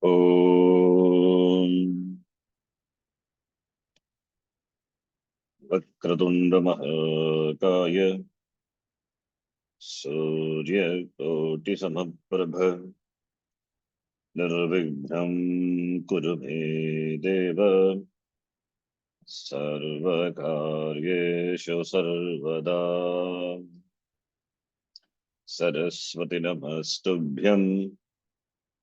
ॐ वक्रतुण्डमहाकाय सूर्यकोटिसमप्रभ निर्विघ्नं कुरु मे देव सर्वकार्येषु सर्वदा। सरस्वती नमस्तुभ्यं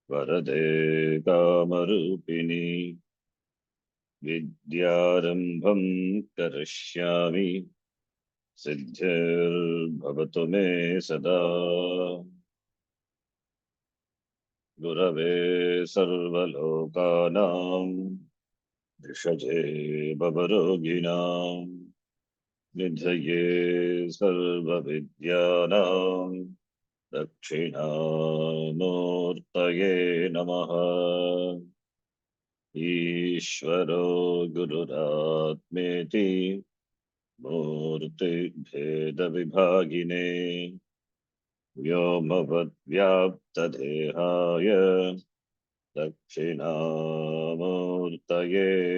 वरदे कामरूपिणी विद्यारम्भं करिष्यामि सिद्धिर्भवतु मे सदा। गुरवे सर्वलोकानां भिषजे भवरोगिणां निधये सर्वविद्यानां दक्षिणामूर्तये नमः। ईश्वरो गुरुरात्मेति मूर्तिभेदविभागिने व्योमवद्व्याप्तदेहाय दक्षिणामूर्तये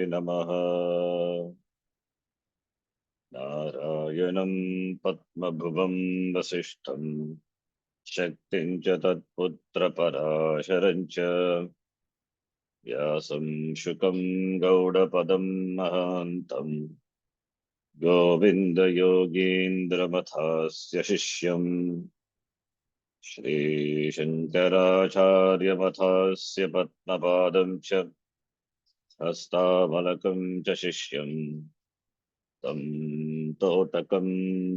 नमः। नारायणं पद्मभुवं वसिष्ठं शक्तिं च तत्पुत्रपराशरं च व्यासं शुकं गौडपदं महान्तं गोविन्दयोगीन्द्रमथास्य शिष्यम् श्रीशङ्कराचार्यमथास्य पद्मपादं च हस्तामलकं च शिष्यं तं तोटकं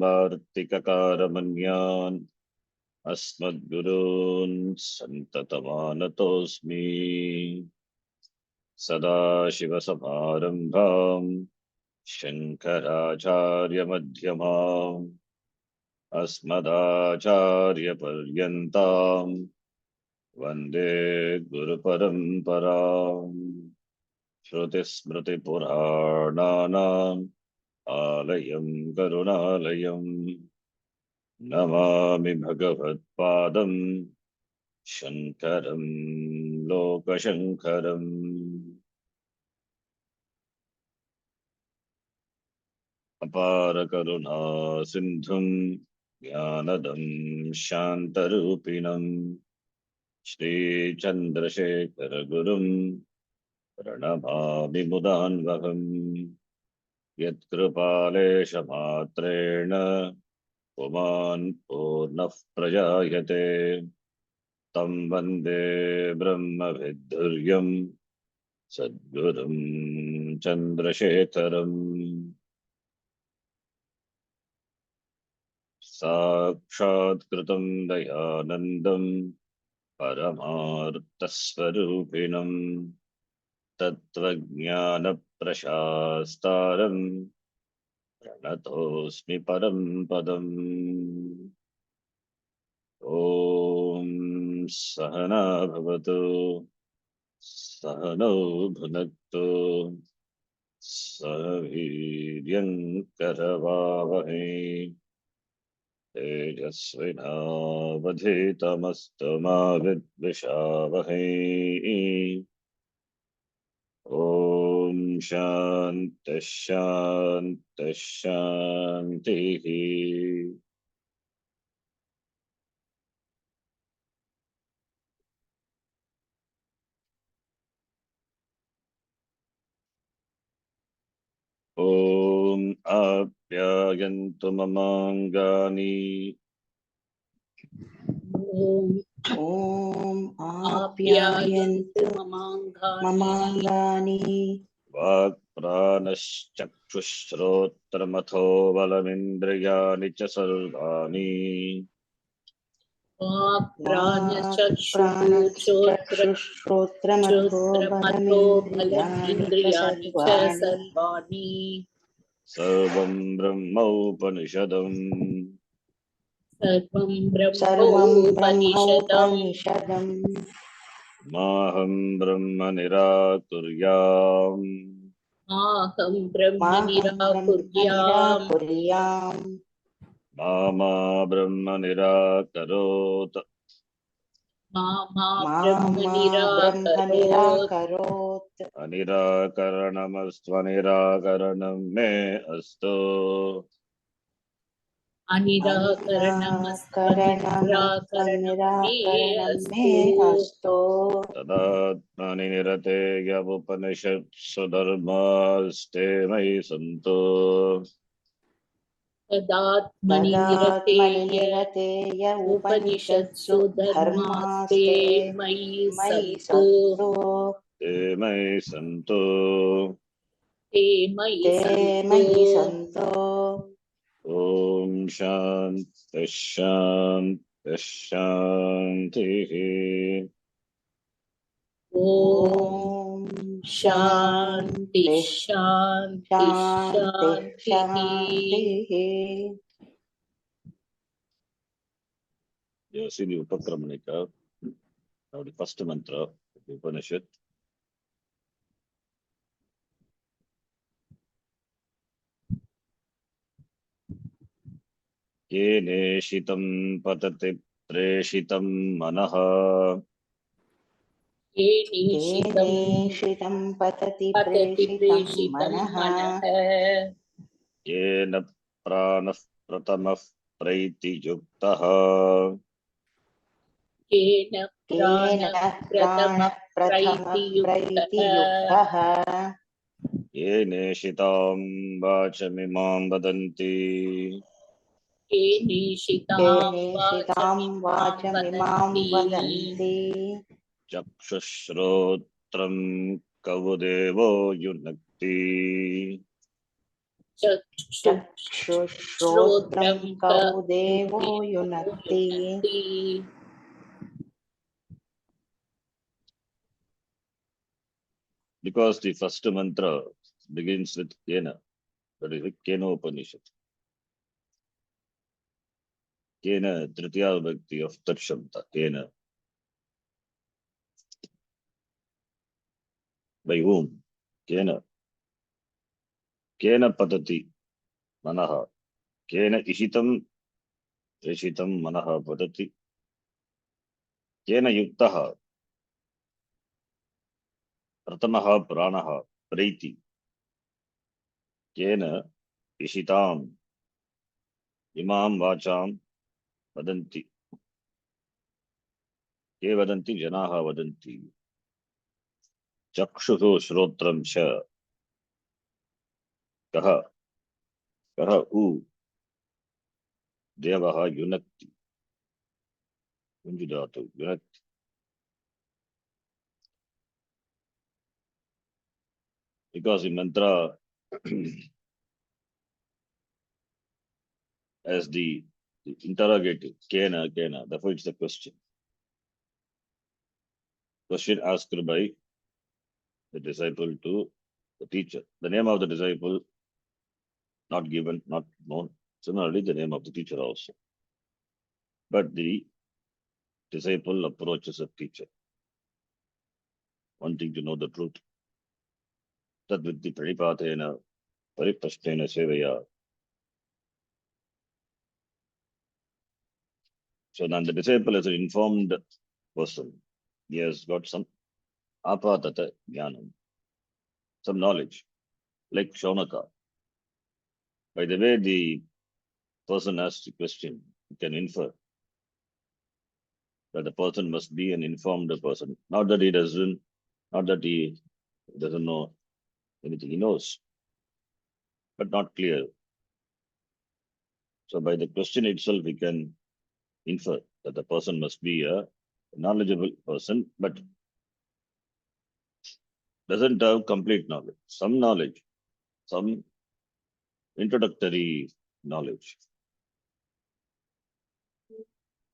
वार्तिककारमन्यान् अस्मद्गुरून् सन्ततमानतोऽस्मि। सदाशिवसमारम्भां शङ्कराचार्यमध्यमाम् अस्मदाचार्यपर्यन्तां वन्दे गुरुपरम्पराम्। श्रुतिस्मृतिपुराणानाम् आलयं करुणालयं नमामि भगवत्पादं शङ्करं लोकशङ्करम्। अपारकरुणा सिन्धुं ज्ञानदं शान्तरूपिणं श्रीचन्द्रशेखरगुरुं प्रणमामि मुदान्वहम्। यत्कृपालेशमात्रेण पुमान् पूर्णः प्रजायते तं वन्दे ब्रह्मविद्धुर्यं सद्गुरुं चन्द्रशेखरम्। साक्षात्कृतं दयानन्दं परमार्थस्वरूपिणं तत्त्वज्ञानप्रशास्तारं प्रणतोऽस्मि परं पदम्। ॐ सहना भवतु सहनौ भुनक्तु सह वीर्यं करवावहै तेजस्विनावधीतमस्तु मा विद्विषावहै। ॐ शान्तिः शान्तिः शान्तिः। ॐ आप्यायन्तु ममाङ्गानि ॐ आप्यायन्तु ममाङ्गानि वाक्प्राणश्चक्षुश्रोत्रमथो बलमिन्द्रियाणि च सर्वाणि प्राणश्चक्षुश्रोत्रमथो बलमिन्द्रियाणि च सर्वाणि सर्वं ब्रह्मोपनिषदम्। सर्वं ब्रह्मोपनिषदम्। माहं ब्रह्म निराकुर्याम् माहं ब्रह्म निराकुर्याम् मा ब्रह्म निराकरोत् मामा मामा ब्रह्म निराकरोत् अनिराकरणमस्त्वनिराकरणं मे अस्तु अनिराकरणमस्त्वनिराकरणं मे मे अस्तु अस्तु तदात्मनि निरतेय उपनिषत्सु धर्मास्ते मयि सन्तु तदात्मनि तदात्मनि निरतेय निरतेय उपनिषत्सु धर्मास्ते धर्मास्ते मयि मयि सन्तु सन्तु ते मयि सन्तु ते मयि ते सन्तु मयि सन्तु ॐ शान्तिः शान्तिः शान्तिः ॐ ॐ शान्ति शान्तिः शान्ति शान्तिः शान्तिः शान्तिः You see the Upakramanika, now the first mantra of the Upanishad. Ye neshitam patati preshitam manaha येनेषितं केनेषितं पतति पतति प्रेषितं प्रेषितं मनः मनः येन प्राणः प्रथमः प्रैतियुक्तः येन केन प्रथमः प्राणः प्रथमः प्रैतियुक्तः प्रैतियुक्तः येनेषितां वाचमिमां वदन्ति येनेषितां केनेषितां वाचमिमां वाचमिमां वदन्ति वदन्ति चक्षुश्रोत्रं कवुदेवो युनक्ति चक्षुश्रोत्रं चक्षुश्रोत्रं कौ क देवो देवो युनक्ति युनक्ति because the first mantra begins with Kena, that is the Kena Upanishad. Kena, Tritiya Vibhakti of Tat Shabda, Kena. By whom? Kena. Kena Patati Manaha. Kena Ishitam Ishitam Manaha Patati. Kena Yuktaha Pratamaha Pranaha Preiti. Kena Ishitam Imam Vacham Vadanti. Ke Vadanti Janaha Vadanti. Chakshuhu Shrotram Sha. Kaha. Kaha U. Devaha Yunakti. Unjudatu Yunakti. Because the mantra as the interrogative, Kena, Kena, therefore it's the question. Question asked by the disciple to the teacher. The name of the disciple not given, not known. Similarly, the name of the teacher also. But the disciple approaches a teacher, wanting to know the truth. That with the Pranipatena, Paripashtena Sevaya. So then the disciple is an informed person. He has got some apatata jnanam, some knowledge, like Shaunaka. By the way the person asks the question, you can infer that the person must be an informed person. Not that he doesn't know anything. He knows, but not clear. So by the question itself, we can infer that the person must be a knowledgeable person, but doesn't have complete knowledge. Some knowledge, some introductory knowledge.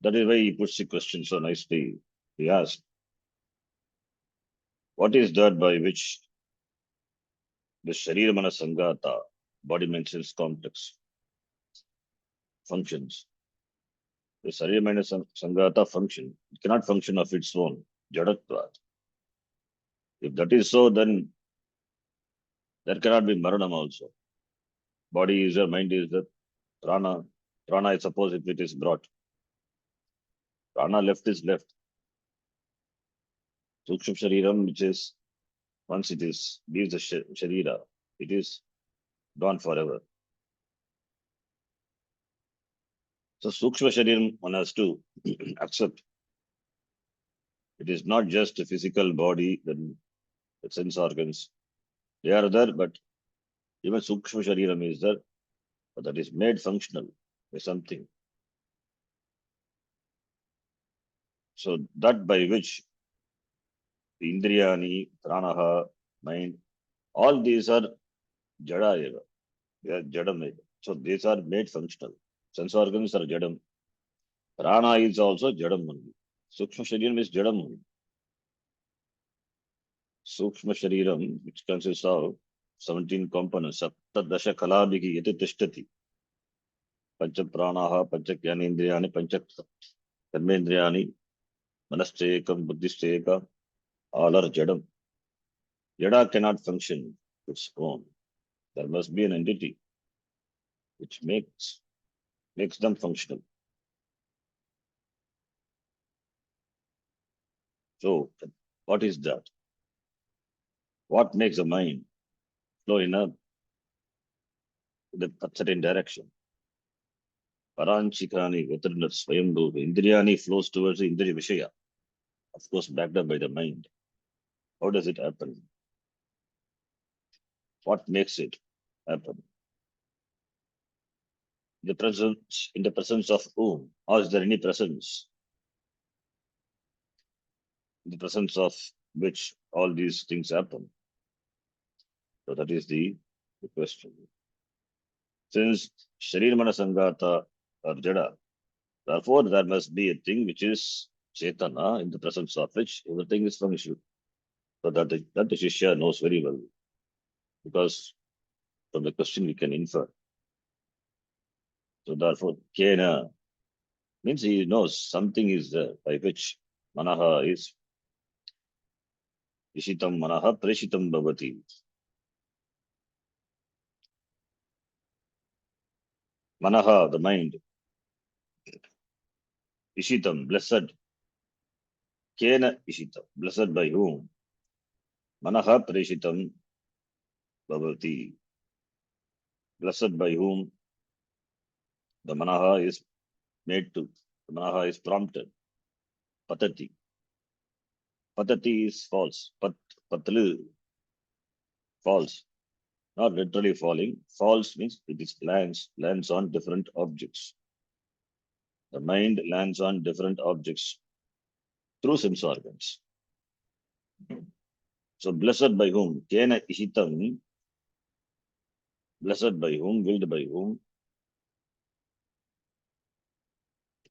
That is why he puts the question so nicely. He asked, what is that by which the Sharira Mana Sangata, body mentions complex, functions? The Sharira Mana Sangata function, it cannot function of its own, Jadatvat. If that is so, then there cannot be Maranam also. Body is there, mind is there, Prana. Prana, I suppose, if it is brought. Prana left is left. Sukshma Shariram, which is once it is leaves the Sharira, it is gone forever. So Sukshma Shariram one has to accept. It is not just a physical body, then the sense organs. They are there, but even Sukshma Shariram is there, but that is made functional by something. So that by which the Indriyani, Pranaha, mind, all these are Jada eva. They are Jadam eva. So these are made functional. Sense organs are Jadam. Prana is also Jadam only. Sukshma Shariram is Jadam only. Sukshma Shariram, which consists of 17 components, Saptadasha Kalabhiki Yati Tishtati. Pancha Pranaha, Pancha Jnanendriyani, Pancha Karmendriyani, Manastrekam, Buddhisteka, all are Jadam. Jada cannot function its own. There must be an entity which makes them functional. So, what is that? What makes the mind flow in a certain direction? Paranchikani, Veteriner Swayambhu, Indriyani flows towards the Indriya Vishaya, of course, backed up by the mind. How does it happen? What makes it happen? In the presence of whom? Or is there any presence? In the presence of which all these things happen? So that is the question. Since Sharirmana Sangata or Jada, therefore there must be a thing which is Chetana, in the presence of which everything is functional. So that the Shishya knows very well. Because from the question we can infer. So therefore, Kena means he knows something is there by which Manaha is Ishitam Manaha Preshitam Bhavati. Manaha, the mind, Ishitam, blessed. Kena Ishitam, blessed by whom? Manaha Preshitam Bhavati. Blessed by whom the Manaha is made to, the Manaha is prompted. Patati. Patati is false. Patlu, false. Not literally falling. False means it is lands on different objects. The mind lands on different objects through sense organs. So blessed by whom? Kena Ishitam, blessed by whom, willed by whom?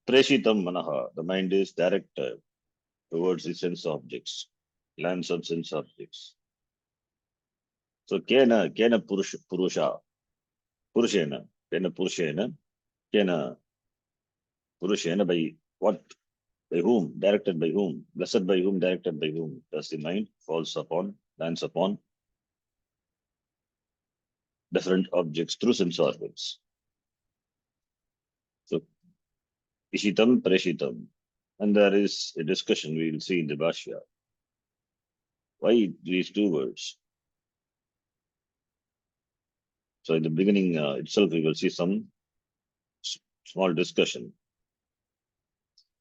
Preshitam Manaha, the mind is directed towards the sense objects, lands on sense objects. So Kena Purusha, Purushena, Kena Purushena, Kena Purushena, by what? By whom? Directed by whom? Blessed by whom? Directed by whom? Thus the mind falls upon, lands upon different objects through sense organs. So Ishitam, Preshitam. And there is a discussion we will see in the Bhashya. Why these two words? So in the beginning itself, we will see some small discussion.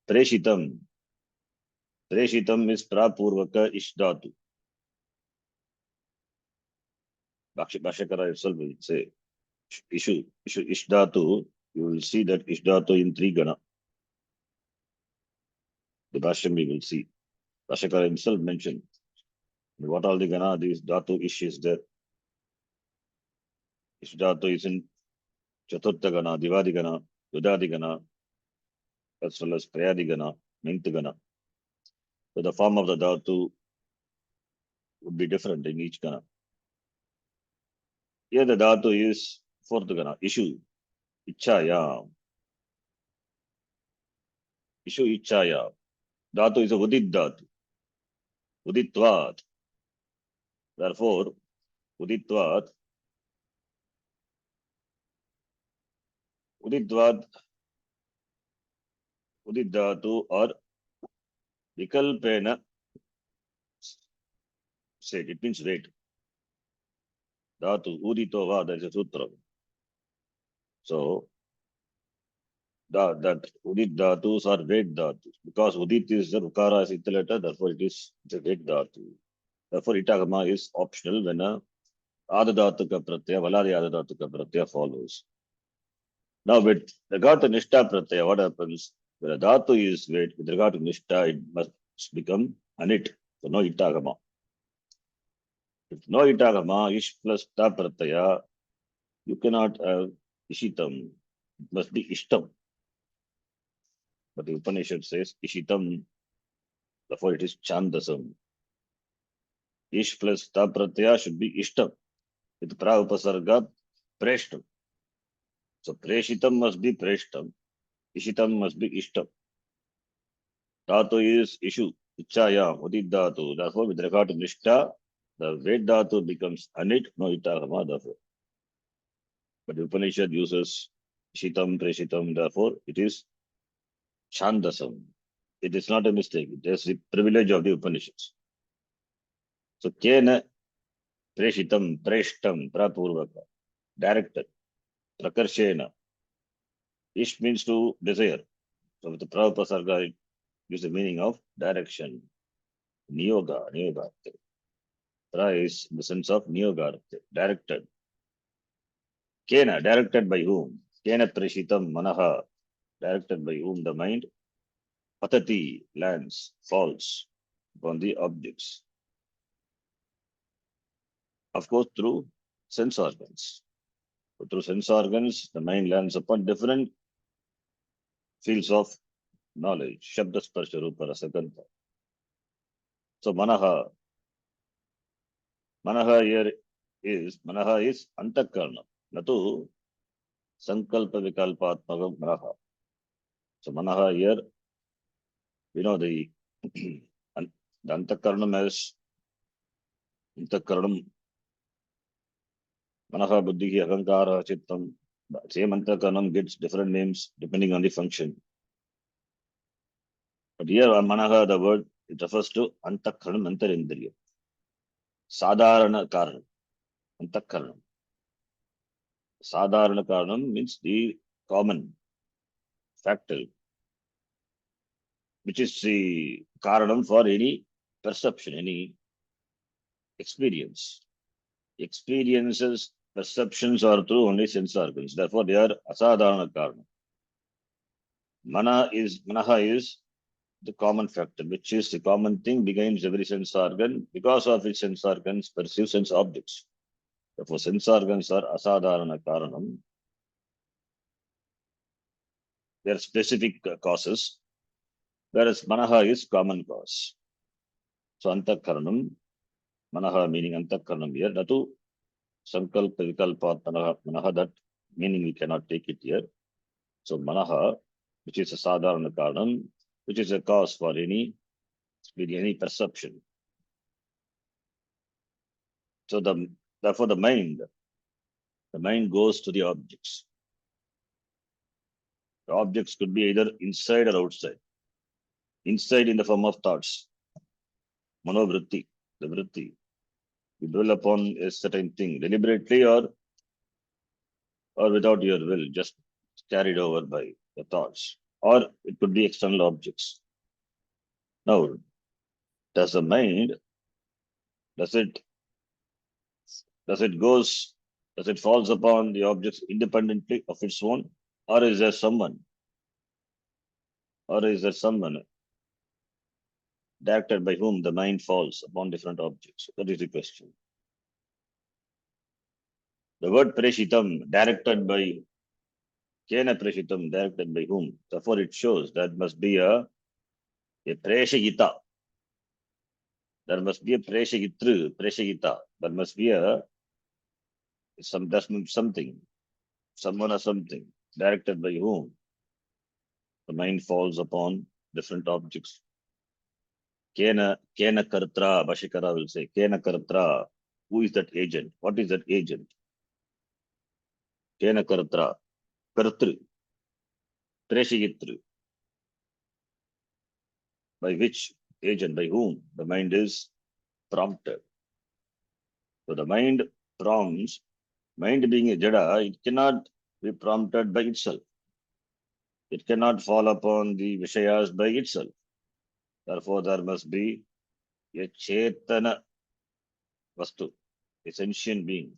Preshitam. Preshitam is Prapurvaka Ishdatu. Bhashyakara itself will say, Ishdatu, you will see that Ishdatu in three gana. The Bhashyam we will see. Bhashyakara himself mentioned what all the gana, these Dhatu Ish is there. Ishdatu is in Chaturtha gana, Divadi gana, Vidadi gana, as well as Prayadi gana, Ninth gana. So the form of the Dhatu would be different in each gana. Here the Dhatu is fourth gana, Ishu, Ichchaya. Ishu Ichchaya. Dhatu is a Udit Dhatu. Uditvat. Therefore, Uditvat, Uditvat, Udit Dhatu or Vikalpena said, it means wait. Dhatu, udito va, there is a sutra. So, that udit dhatus are wait dhatus. Because udit is the ukara is letter, therefore it is the wait dhatu. Therefore, itagama is optional when a adadhatuka pratyaya, valari adadhatuka pratyaya follows. Now, with regard to nishta pratyaya, what happens? When a dhatu is wait, with regard to nishta, it must become anit. So, no itagama. If no itagama, ish plus ta pratyaya, you cannot have ishitam. It must be ishtam. But the Upanishad says ishitam, therefore it is chandasam. Ish plus ta pratyaya should be ishtam. With pra upasarga, preshtam. So preshitam must be preshtam. Ishitam must be ishtam. Dhatu is ishu. Ichaya, udit dhatu. Therefore, with regard to nishta, the ved dhatu becomes anit, no itagama, therefore. But the Upanishad uses ishitam, preshitam, therefore it is chandasam. It is not a mistake. It is the privilege of the Upanishads. So, kena preshitam, preshtam, prapurvaka, directed, prakarshena. Ish means to desire. So, with the prapasarga, it gives the meaning of direction. Niyoga, niyogarte. Pra is in the sense of niyogarte, directed. Kena, directed by whom? Kena preshitam manaha, directed by whom the mind? Patati, lands, falls upon the objects. Of course, through sense organs. So through sense organs, the mind lands upon different fields of knowledge. Shabda sparsha rupa rasagandha. So manaha here manaha is antakarna. Natu sankalpa vikalpatmagam manaha. So manaha here, we know the antakarnam as antakarnam. Manaha buddhi ahankara chittam. Same antakarnam gets different names depending on the function. But here on manaha, the word, it refers to antakarnam antarindriya. Sadharana karanam. Antakaranam. Sadharana karanam means the common factor, which is the karanam for any perception, any experience. Experiences, perceptions are through only sense organs. Therefore, they are asadharana karanam. Manaha is the common factor, which is the common thing behind every sense organ, because of which sense organs perceive sense objects. Therefore, sense organs are asadharana karanam. They are specific causes, whereas manaha is common cause. So, antakaranam, manaha meaning antakaranam here, natu sankalpa vikalpat manaha, that meaning we cannot take it here. So, manaha, which is a sadharana karanam, which is a cause for any perception. So, therefore, the mind goes to the objects. The objects could be either inside or outside. Inside in the form of thoughts, manovritti, the vritti. You dwell upon a certain thing deliberately or without your will, just carried over by the thoughts. Or it could be external objects. Now, does the mind, does it falls upon the objects independently of its own? Or is there someone directed by whom the mind falls upon different objects? That is the question. The word preshitam, directed by Kena preshitam, directed by whom? Therefore, it shows that must be a preshayita. There must be a preshayita. There must be something, someone or something, directed by whom the mind falls upon different objects. Kena kartra, Bashikara will say, Kena kartra, who is that agent? What is that agent? Kena kartra, kartru, preshayitru. By which agent, by whom the mind is prompted. So the mind prompts, mind being a jada, it cannot be prompted by itself. It cannot fall upon the Vishayas by itself. Therefore, there must be a Chetana Vastu, a sentient being.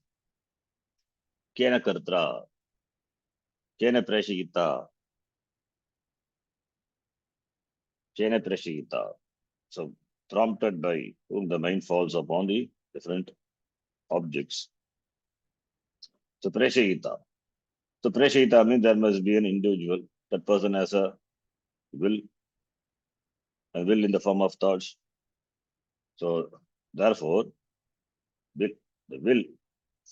Kena Kartra, Kena Prashita, Kena Prashita. So, prompted by whom the mind falls upon the different objects. So, Prashita. So, Prashita means there must be an individual. That person has a will, in the form of thoughts. So, therefore, will, the will,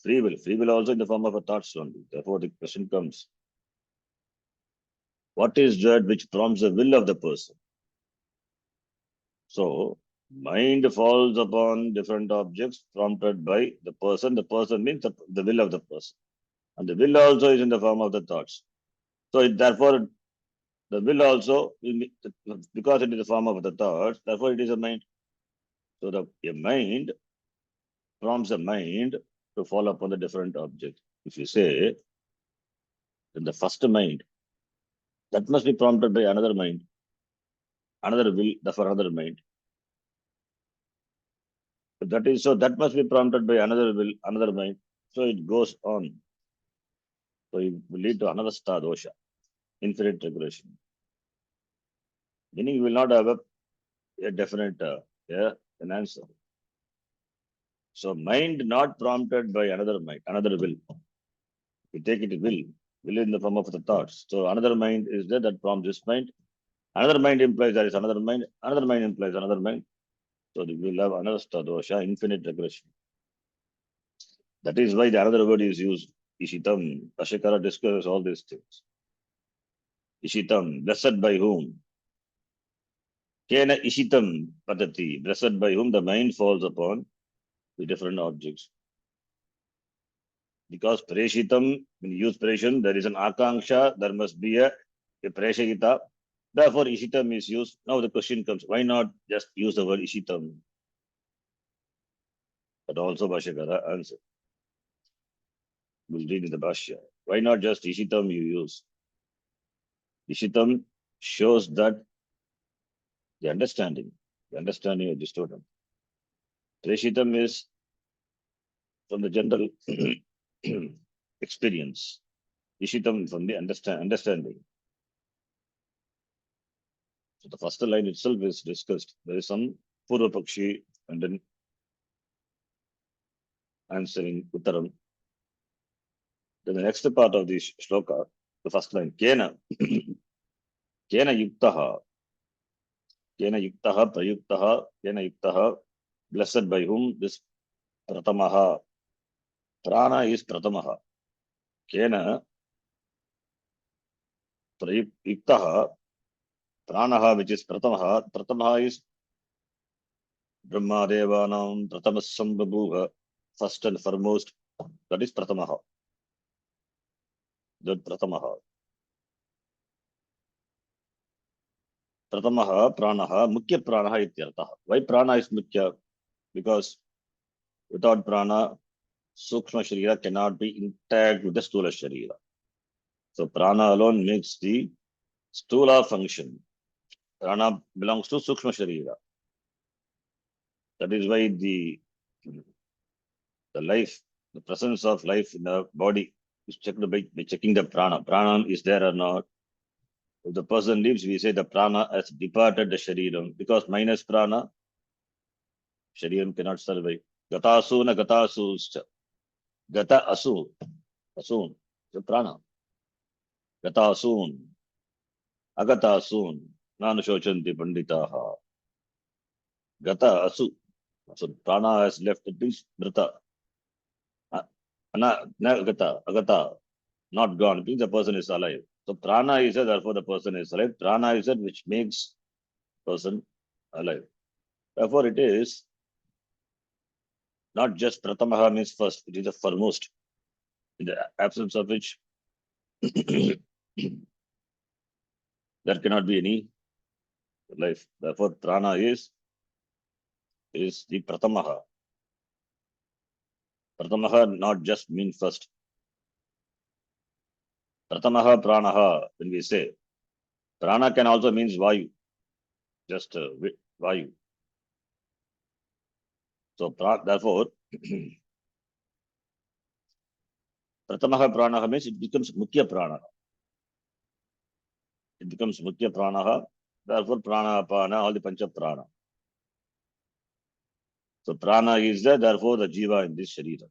free will also in the form of a thoughts only. Therefore, the question comes, what is that which prompts the will of the person? So, mind falls upon different objects prompted by the person. The person means the will of the person. And the will also is in the form of the thoughts. So, therefore, the will also, because it is the form of the thoughts, therefore it is a mind. So, a mind prompts the mind to fall upon the different objects. If you say, then the first mind, that must be prompted by another mind, another will, for another mind. That is so that must be prompted by another will, another mind. So it goes on. So it will lead to another star dosha, infinite regression. Meaning you will not have a definite an answer. So mind not prompted by another mind, another will. You take it will in the form of the thoughts. So another mind is there that prompts this mind. Another mind implies there is another mind implies another mind. So we will have another star dosha, infinite regression. That is why the another word is used. Ishitam. Ashikara discusses all these things. Ishitam, blessed by whom? Kena Ishitam Padati, blessed by whom the mind falls upon the different objects. Because Preshitam, when you use Preshan, there is an Akanksha, there must be a Preshayita. Therefore, Ishitam is used. Now the question comes, why not just use the word Ishitam? But also Bhashyakara answer. We'll read in the Bhashya. Why not just Ishitam you use? Ishitam shows that the understanding of the student. Preshitam is from the general experience. Ishitam from the understanding. So the first line itself is discussed. There is some Purva Pakshi and then answering Uttaram. Then the next part of the shloka, the first line, Kena, Kena Yuktaha, Kena Yuktaha, Prayuktaha, Kena Yuktaha, blessed by whom this Pratamaha, Prana is Pratamaha. Kena Prayuktaha, Pranaha, which is Pratamaha, Pratamaha is Brahma Devanam, Pratamasam Babuha, first and foremost, that is Pratamaha. That Pratamaha. Pratamaha Pranaha, Mukhya Pranaha ityartha. Why Prana is Mukhya? Because without Prana, Sukshma Sharira cannot be intact with the Stula Sharira. So Prana alone makes the Stula function. Prana belongs to Sukshma Sharira. That is why the life, the presence of life in the body is checked by checking the Prana. Prana is there or not. If the person lives, we say the Prana has departed the Shariram. Because minus Prana, Shariram cannot survive. Gatasuna Gatasuscha. Gata Asu. Asun. The Prana. Gatasun. Agatasun. Nanashochanti Panditaha. Gata Asu. So Prana has left, it means Mrita. Agata, not gone, it means the person is alive. So Prana is there, therefore the person is alive. Prana is there, which makes person alive. Therefore, it is not just Pratamaha means first, it is the foremost, in the absence of which there cannot be any life. Therefore, Prana is the Pratamaha. Pratamaha not just mean first. Pratamaha pranaha, when we say, prana can also means vayu, just vayu. So therefore, pratamaha pranaha means it becomes mukhya prana. It becomes mukhya pranaha. Therefore, prana, apana, all the pancha prana. So prana is there, therefore the jiva in this sharira.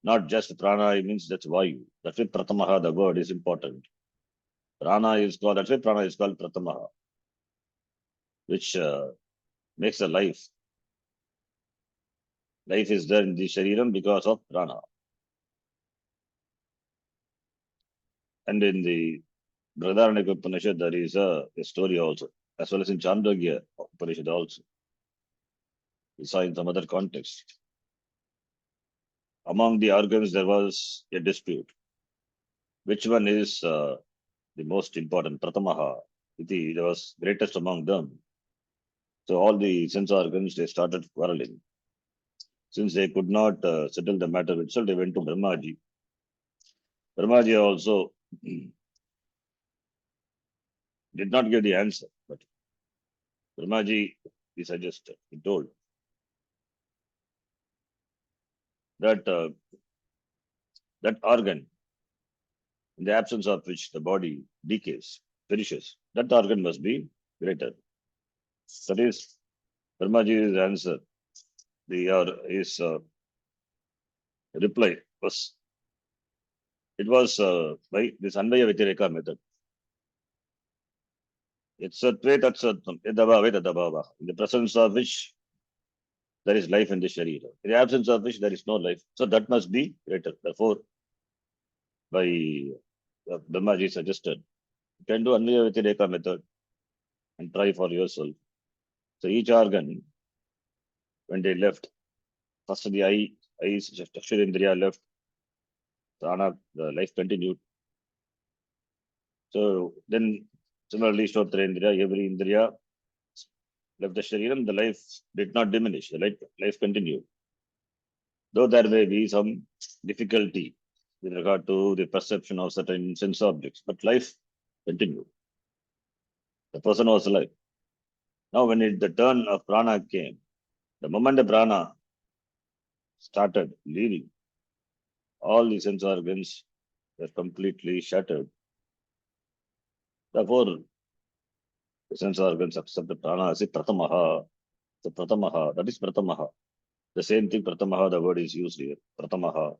Not just prana, it means that's vayu. That's why pratamaha, the word is important. Prana is called, that's why prana is called pratamaha, which makes a life. Life is there in the shariram because of prana. And in the Brihadaranyaka Upanishad, there is a story also, as well as in Chandogya Upanishad also. We saw in some other context. Among the organs, there was a dispute. Which one is the most important? Pratamaha. There was greatest among them. So all the sense organs, they started quarreling. Since they could not settle the matter itself, they went to Brahmaji. Brahmaji also did not give the answer, but Brahmaji, he suggested, he told that that organ, in the absence of which the body decays, perishes, that organ must be greater. That is Brahmaji's answer. His reply was, it was by this Anvaya Vyatireka method. It's a tve tatsatvam, yadabhave tadabhava, in the presence of which there is life in the sharira. In the absence of which there is no life. So that must be greater. Therefore, by Brahmaji suggested, you can do Anvaya Vyatireka method and try for yourself. So each organ, when they left, first the eyes, Chakshurindriya left, prana, the life continued. So then similarly, Shrotrendriya, every Indriya left the Shariram, the life did not diminish, the life continued. Though there may be some difficulty with regard to the perception of certain sense objects, but life continued. The person was alive. Now, when the turn of prana came, the moment the prana started leaving, all the sense organs were completely shattered. Therefore, the sense organs accept the prana as a pratamaha. So pratamaha, that is pratamaha. The same thing, pratamaha, the word is used here, pratamaha,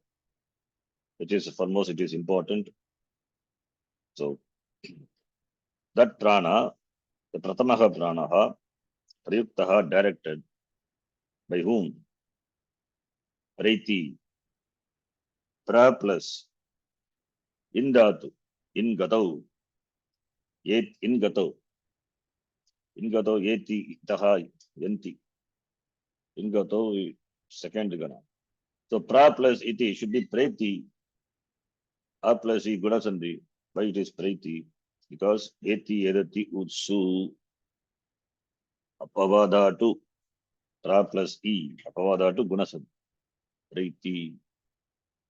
which is foremost, it is important. So that prana, the pratamaha pranaha, prayuktaha, directed by whom? Praiti, pra plus, in dhatu, in gatau, in gatau, yeti, itaha, yanti, in gatau, second gana. So pra plus iti should be preti, a plus e gunasandhi. Why it is preti? Because eti edati utsu apavadatu, pra plus e, apavadatu gunasandhi. Preti,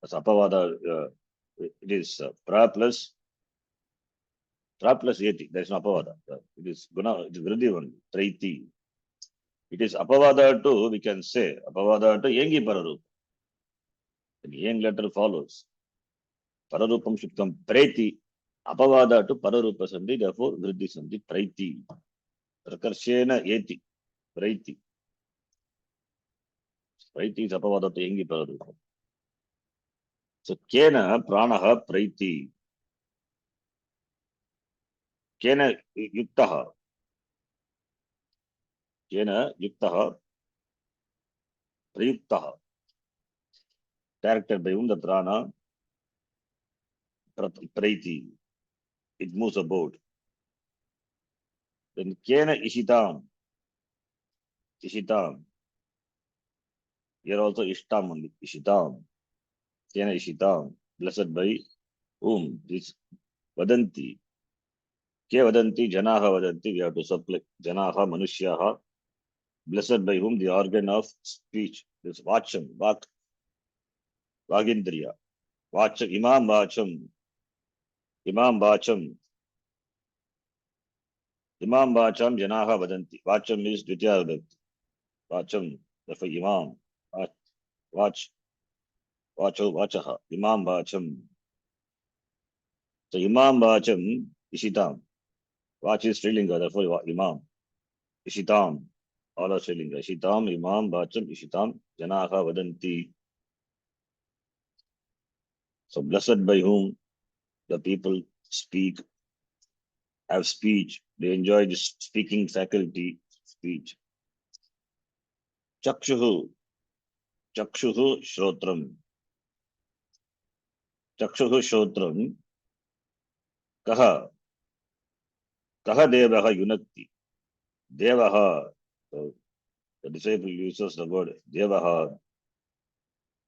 as apavada, it is pra plus eti. There is no apavada. It is guna, it is vriddhi only. Preti. It is apavada to, we can say, apavada to yengi pararupa. The yang letter follows. Pararupam should come preti. Apavada to pararupa sandhi, therefore vriddhi sandhi, praiti. Prakarshena eti, praiti. Praiti is apavada to yengi pararupa. So kena pranaha praiti. Kena yuktaha. Kena yuktaha. Prayuktaha. Directed by whom the prana praiti. It moves about. Then kena ishitam. Ishitam. Here also ishtam only. Ishitam. Kena ishitam. Blessed by whom? This vadanti. Ke vadanti, janaha vadanti. We have to supply. Janaha, manushyaha. Blessed by whom? The organ of speech. This vacham, vak. Vagindriya. Vacham, Imam Vacham. Imam Vacham. Imam Vacham Janaha Vadanti. Vacham is Dvitiya Vibhakti. Vacham, therefore Imam. Vach, Vacho, Vachaha. Imam Vacham. So Imam Vacham, Ishitam. Vach is Srilinga, therefore Imam. Ishitam. All are Srilinga. Ishitam, Imam, Vacham, Ishitam, Janaha Vadanti. So blessed by whom the people speak, have speech. They enjoy this speaking faculty, speech. Chakshuhu. Chakshuhu Shrotram. Chakshuhu Shrotram. Kaha. Kaha Devaha Yunakti. Devaha. So the disciple uses the word Devaha.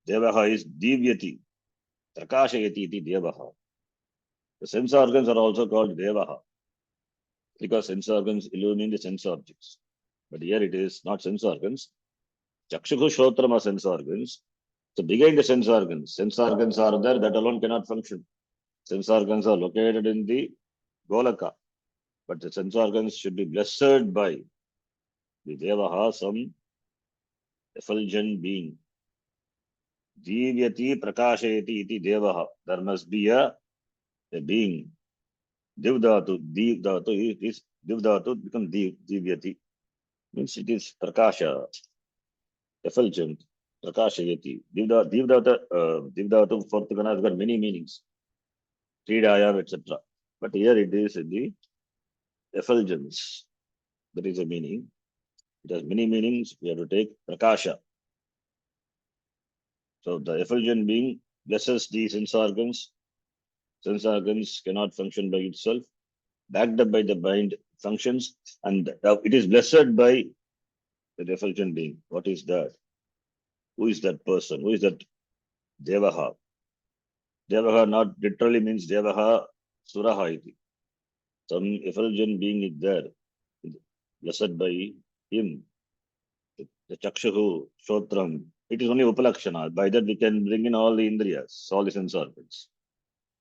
Devaha is Divyati. Prakashayati iti Devaha. The sense organs are also called Devaha because sense organs illuminate the sense objects. But here it is not sense organs. Chakshuhu Shrotram are sense organs. So behind the sense organs are there that alone cannot function. Sense organs are located in the Golaka. But the sense organs should be blessed by the Devaha, some effulgent being. Divyati Prakashayati iti Devaha. There must be a being. Divdhatu, Divdhatu is Divdhatu become Divyati. Means it is Prakasha, effulgent, Prakashayati. Divdhatu, fourth Gana has got many meanings. Tridayam, etc. But here it is in the effulgence. That is a meaning. It has many meanings. We have to take Prakasha. So the effulgent being blesses the sense organs. Sense organs cannot function by itself. Backed up by the mind functions, and it is blessed by the effulgent being. What is that? Who is that person? Who is that Devaha? Devaha not literally means Devaha Suraha iti. Some effulgent being is there, blessed by him. The Chakshuhu, Shotram. It is only Upalakshana. By that we can bring in all the Indriyas, all the sense organs.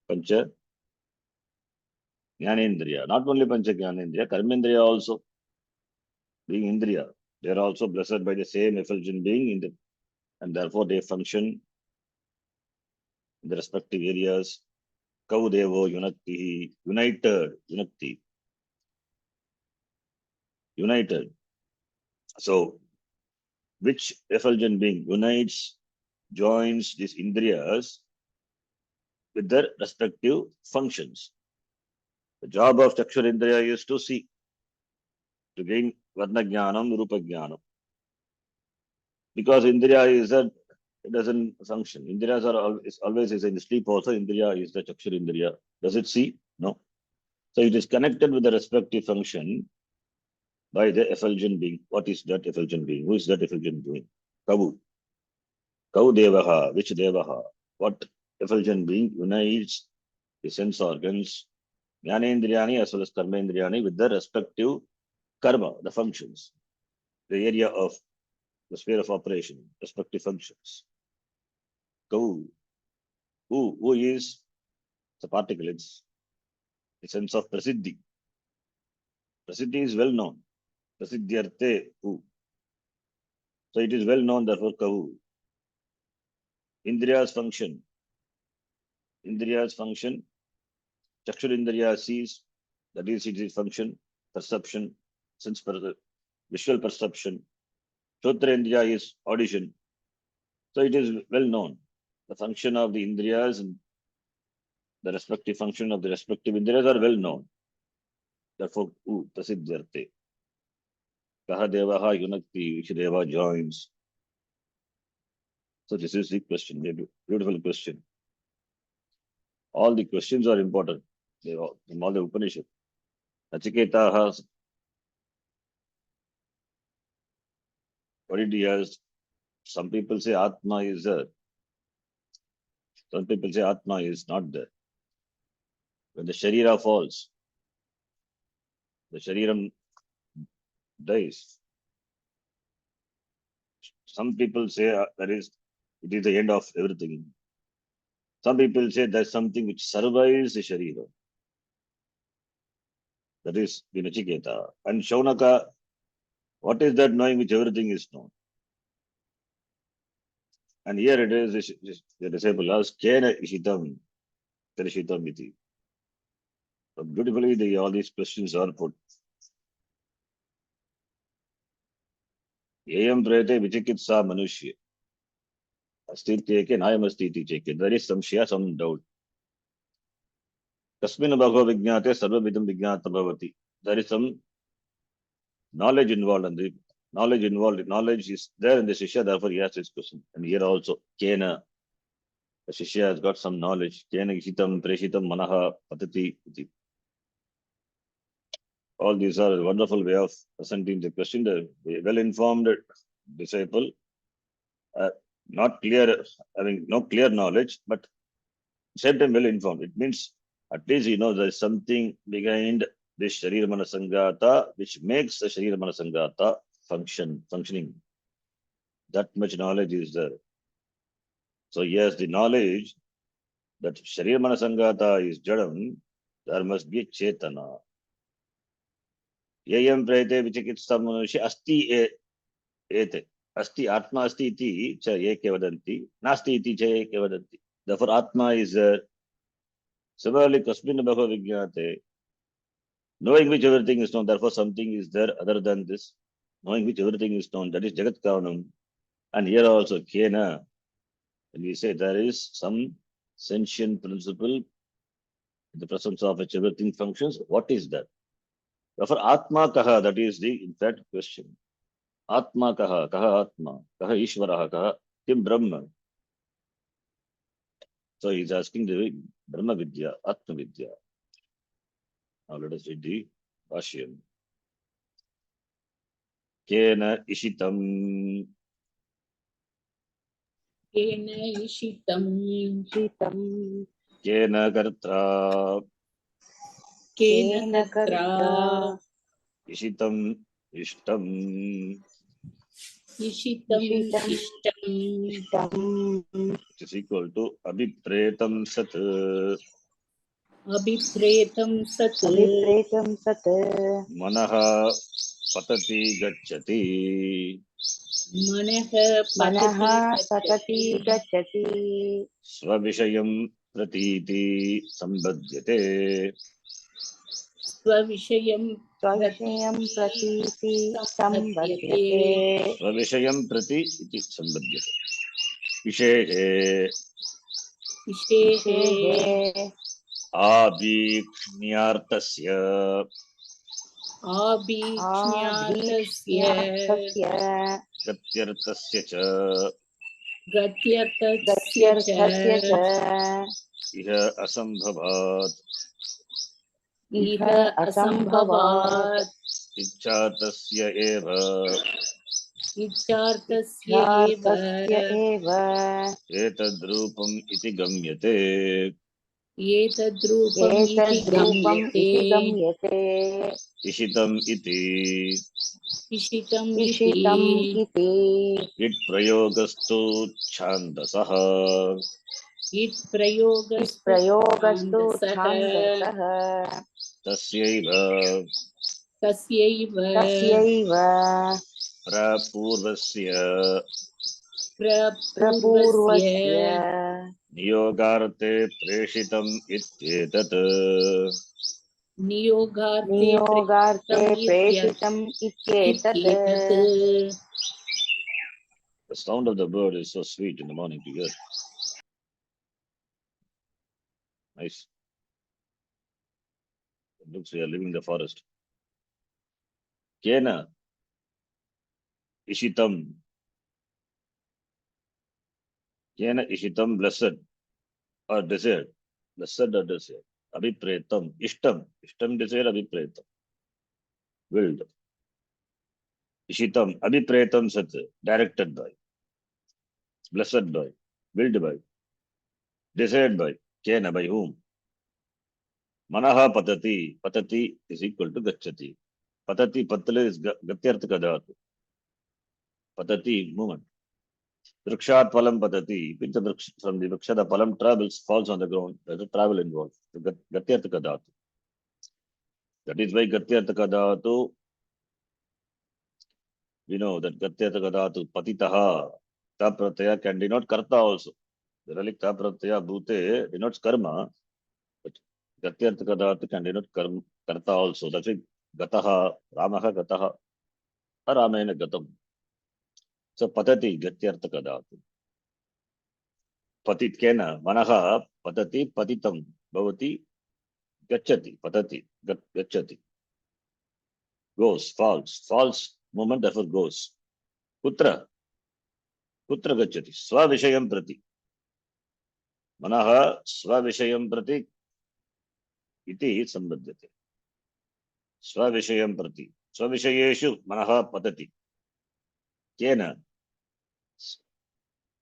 Pancha Jnanendriya. Not only Pancha Jnanendriya, Karmendriya also being Indriya. They are also blessed by the same effulgent being in the, and therefore they function in the respective areas. Kaudevo Yunakti, united. So, which effulgent being unites, joins these Indriyas with their respective functions? The job of Chakshurindriya is to see, to gain Varna Jnanam, Rupa Jnanam. Because Indriya is a, it doesn't function. Indriyas are always is in the sleep also. Indriya is the Chakshurindriya. Does it see? No. So it is connected with the respective function by the effulgent being. What is that effulgent being? Who is that effulgent being? Kavu. Kau Devaha. Which Devaha? What effulgent being unites the sense organs, Jnanendriyani as well as Karmendriyani with the respective karma, the functions, the area of the sphere of operation, respective functions. Kau. Who is the particle? It's the sense of Prasiddhi. Prasiddhi is well known. Prasiddhyarte who. So it is well known, therefore Kavu. Indriya's function. Indriya's function. Chakshurindriya sees, that is its function, perception, sense visual perception. Shotrendriya is audition. So it is well known. The function of the Indriyas and the respective function of the respective Indriyas are well known. Therefore, Prasiddhyarte. Kaha Devaha Yunakti, which Deva joins. So this is the question, beautiful question. All the questions are important. They are from all the Upanishad. Nachiketa has, what did he ask? Some people say Atma is there. Some people say Atma is not there. When the Sharira falls, the Shariram dies. Some people say it is the end of everything. Some people say there's something which survives the Sharira. That is the Nachiketa. And Shaunaka, what is that knowing which everything is known? And here it is, the disciple asks, Kena Ishitam iti. So beautifully, all these questions are put. Yayam prete vichikitsa manushya. Astityeke nayamasti iti cheke. There is some share, some doubt. Kasmin bhagava vijnate sarvavidam vijnata bhavati. There is some knowledge involved, and the knowledge is there in the Shishya, therefore he asks this question. And here also, Kena, the Shishya has got some knowledge. Kena ishitam preshitam manaha patati iti. All these are a wonderful way of presenting the question. The well-informed disciple, not clear, having no clear knowledge, but same time well-informed. It means at least he knows there is something behind this Sharira Manasangata, which makes the Sharira Manasangata functioning. That much knowledge is there. So yes, the knowledge that Sharira Manasangata is Jadam, there must be a Chetana. Yayam prete vichikitsa manushya asti ete. Asti atma asti iti cha eke vadanti. Nasti iti cha eke vadanti. Therefore atma is there. Similarly, kasmin bhava vijnate. Knowing which everything is known, therefore something is there other than this. Knowing which everything is known, that is Jagat Kavanam. And here also Kena. And we say there is some sentient principle in the presence of which everything functions. What is that? Therefore Atma kaha, that is the in fact question. Atma kaha, kaha Atma, kaha Ishvaraha, kaha Kim Brahma. So he's asking the Brahma Vidya, Atma Vidya. Now let us read the Bhashyam. Kena Ishitam. Kena Ishitam. Kena Kartra. Kena Katra. Ishitam Ishtam. Ishitam Ishtam. Which is equal to Abhipretam Sat. Abhipretam Sat. Manaha Patati Gacchati. Manaha Patati Gacchati. Svavishayam Pratiti Sambhadyate. Svavishayam Pratiti Sambhadyate. Svavishayam Prati iti Sambhadyate. Vishehe Vishehe Abhikshnyartasya Abhichnyartasya Gatyartasya cha Gatyartasya cha Iha Asambhavat Iha Asambhavat Ichchatasya eva Ichartasya eva Etadrupam iti gamyate. Etadrupam iti gamyate Ishitam iti Ishitam iti It prayogastu chandasaha. It prayogastu chandasaha Tasyaiva Tasyaiva prapurvasya Prapurvasya niyogarte preshitam ityetat. Niyogarte preshitam ityetat. The sound of the bird is so sweet in the morning to hear. Nice. It looks we are living in the forest. Kena Ishitam. Kena Ishitam, blessed or desired. Blessed or desired. Abhipretam. Ishtam. Ishtam desired, Abhipretam. Willed. Ishitam. Abhipretam Sat. Directed by. Blessed by. Willed by. Desired by. Kena, by whom? Manaha Patati. Patati is equal to Gacchati. Patati, Patale is Gatyarthaka Dhatu. Patati, movement. Vrikshat palam padati. From the vriksha, the palam travels, falls on the ground. There's a travel involved. Gatyartaka dhatu. That is why Gatyartaka dhatu, we know that Gatyartaka dhatu, patitaha, ta pratyaya can denote karta also. Generally, ta pratyaya bhute denotes karma, but Gatyartaka dhatu can denote karta also. That's why Gataha, Ramaha Gataha, Ramena Gatam. So patati Gatyartaka dhatu. Patit kena, manaha, patati, patitam, bhavati, gachati, patati, gachati. Goes, falls movement, therefore goes. Kutra, kutra gachati, svavishayam prati. Manaha, svavishayam prati, iti sambadhyate. Svavishayam prati. Svavishayeshu, manaha patati. Kena,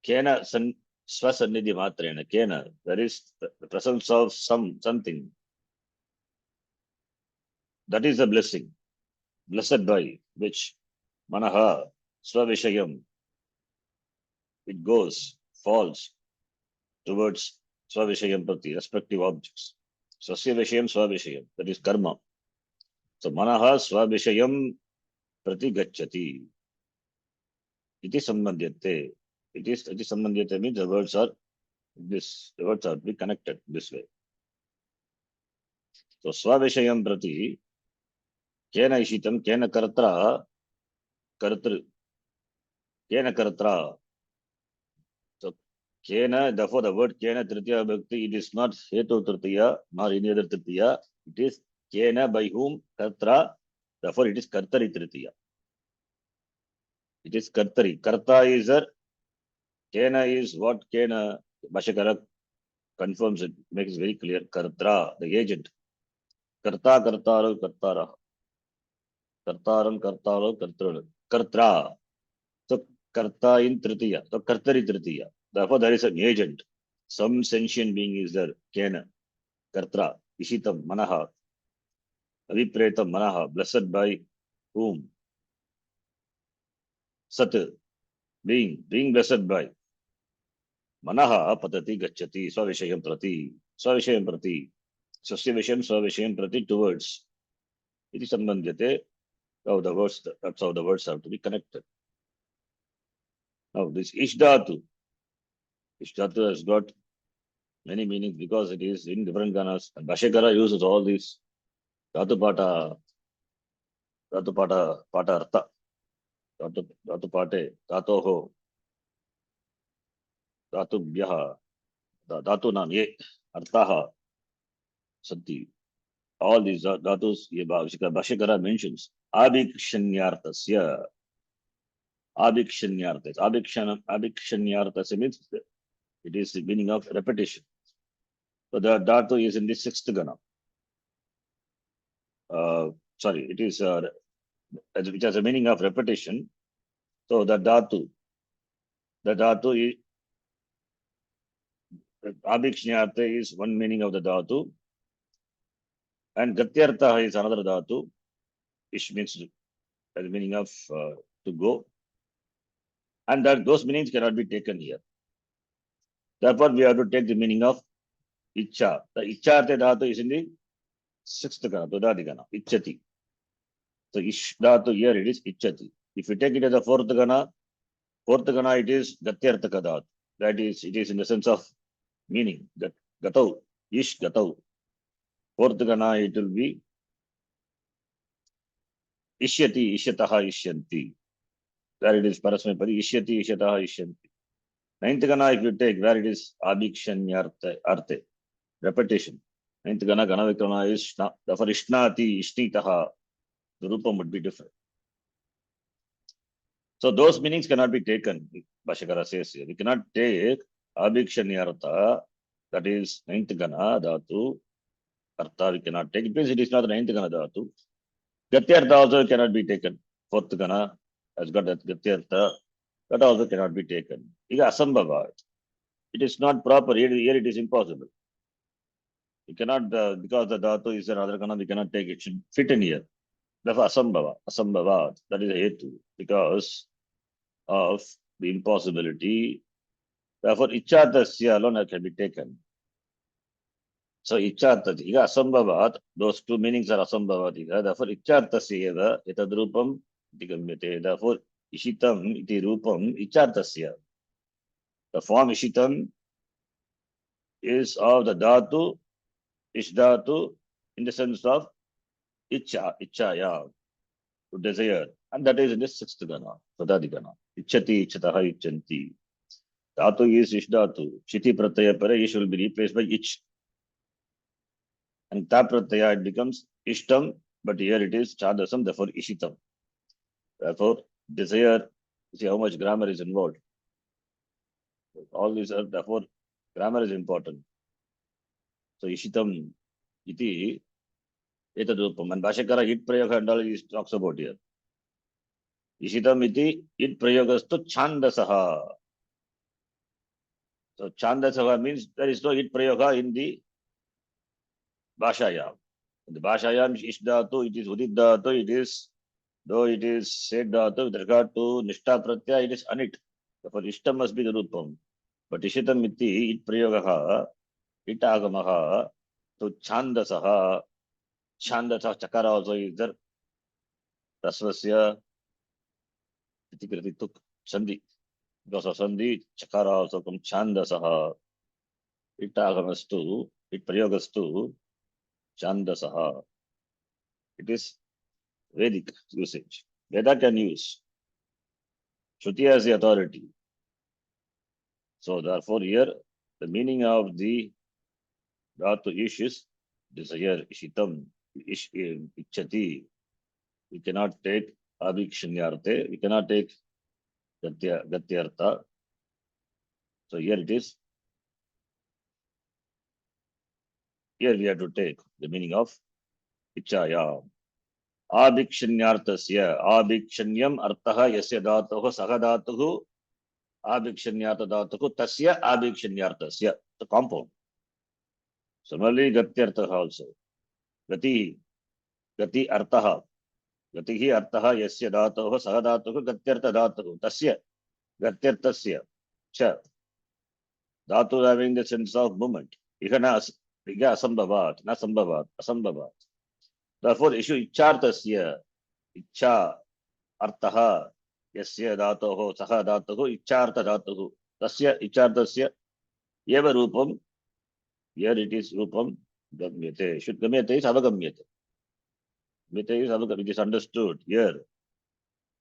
kena swasannidhi matrena, kena, there is the presence of something. That is a blessing. Blessed by which manaha, svavishayam, it goes, falls towards Svavishayam Prati, respective objects. Swasya Vishayam Svavishayam, that is karma. So Manaha Svavishayam Prati Gachati. Iti Sambandhyate. Iti Sambandhyate means the words are to be connected this way. So Svavishayam Prati, Kena Ishitam, Kena Kartra, Kartru, Kena Kartra. So Kena, therefore the word Kena Tritiya Bhakti, it is not Hetu Tritiya, nor any other Tritiya. It is Kena by whom Kartra, therefore it is Kartari Tritiya. It is Kartari. Karta is a Kena is what Kena Bhashakara confirms it, makes it very clear. Kartra, the agent. Karta, Kartaro, Kartara. Kartaram, Kartaro, Kartara. Kartra. So Karta in Tritiya. So Kartari Tritiya. Therefore there is an agent. Some sentient being is there. Kena. Kartra. Ishitam, Manaha. Avipretam, Manaha. Blessed by whom? Sat. Being blessed by. Manaha patati gachati svavishayam prati. Svavishayam prati. Swasya vishayam svavishayam prati towards. Iti sambandhyate. How the words, that's how the words have to be connected. Now this Ishdhatu. Ishdhatu has got many meanings because it is in different ganas. And Bhashakara uses all these Dhatu Pata Artha. Dhatu Pate, Dhatoho, Dhatu Bhyaha, Dhatu Nam Ye, Arthaha, Santi. All these dhatus, Bhashakara mentions. Abhikshanyartasya. Abhikshanyartas. Abhikshanyartasya means it is the meaning of repetition. So the dhatu is in the sixth gana. Sorry, it is which has a meaning of repetition. So the dhatu is Abhikshanyarta is one meaning of the dhatu, and Gatyartha is another dhatu, which means the meaning of to go. And that those meanings cannot be taken here. Therefore, we have to take the meaning of Icha. The Ichartha dhatu is in the sixth gana, Dodadikana, Ichati. So Ish dhatu here it is Ichati. If you take it as a fourth gana it is Gatyartaka dhatu. That is, it is in the sense of meaning. Gatau, Ish Gatau. Fourth gana it will be Ishyati, Ishyataha, Ishyanti. Where it is Parasmapadi, Ishyati, Ishyataha, Ishyanti. Ninth gana, if you take where it is Abhikshanyarte, Arte, repetition. Ninth gana, Gana Vikrana is Shna. Therefore, Ishnati, Ishnitaha, the Rupam would be different. So those meanings cannot be taken, Bhashakara says here. We cannot take Abhikshanyarta, that is ninth gana, dhatu, Artha, we cannot take. It means it is not the ninth gana dhatu. Gatyartha also cannot be taken. Fourth gana has got that Gatyartha. That also cannot be taken. It is asambhava. It is not proper. Here it is impossible. We cannot, because the dhatu is another gana, we cannot take it. It should fit in here. Therefore, asambhava. That is a hetu. Because of the impossibility. Therefore, Icchatasya alone can be taken. So, Icchatasya, Asambhavat, those two meanings are Asambhavat. Therefore, Icchatasya eva etadrupam iti gamyate. Therefore, Ishitam iti rupam Icchatasya. The form Ishitam is of the dhatu, Ishdhatu, in the sense of Ichchaya, to desire. And that is in the sixth gana, Padadikana. Ichchati, Ichchataha, Icchanti. Dhatu is Ishdhatu. Shiti Pratyaya Pare, Ish will be replaced by Ich. And Ta Pratyaya, it becomes Ishtam, but here it is Chadasam, therefore Ishitam. Therefore, desire, see how much grammar is involved. All these are, therefore, grammar is important. So Ishitam iti etadrupam. And Bhashakara it prayoga and all he talks about here. Ishitam iti it prayogastu chandasaha. So chandasaha means there is no it prayoga in the Bhashayam. In the Bhashayam ishdhatu, it is udit dhatu, it is, though it is said dhatu, with regard to Nishta Pratyaya, it is anit. Therefore, Ishtam must be the Rupam. But Ishitam iti it prayogaha, it agamaha, so chandasaha, chandasaha, chakara also is there. Rasvasya, itikriti tuk, sandhi. Because of sandhi, chakara also comes chandasaha. It agamastu, it prayogastu, chandasaha. It is Vedic usage. Veda can use. Shruti has the authority. So therefore here, the meaning of the dhatu ish is desire, ishitam, ichchati. We cannot take abhikshanyarte, we cannot take gatyartha. So here it is. Here we have to take the meaning of ichchaya. Abhikshanyartasya, abhikshanyam artaha yasya dhatuho saha dhatuhu, abhikshanyarta dhatuhu tasya abhikshanyartasya, the compound. Similarly, gatyartha also. Gati, gati artaha. Gati hi artaha yasya dhatuho saha dhatuhu gatyartha dhatuhu tasya gatyartasya cha. Dhatu having the sense of movement. Iga asambhavat, na sambhavat, asambhavat. Therefore, issue icchartasya, icha artaha yasya dhatuho saha dhatuhu icchartha dhatuhu tasya icchartasya eva rupam. Here it is rupam gamyate. Should gamyate is avagamyate. Gamyate is avagamyate. It is understood. Here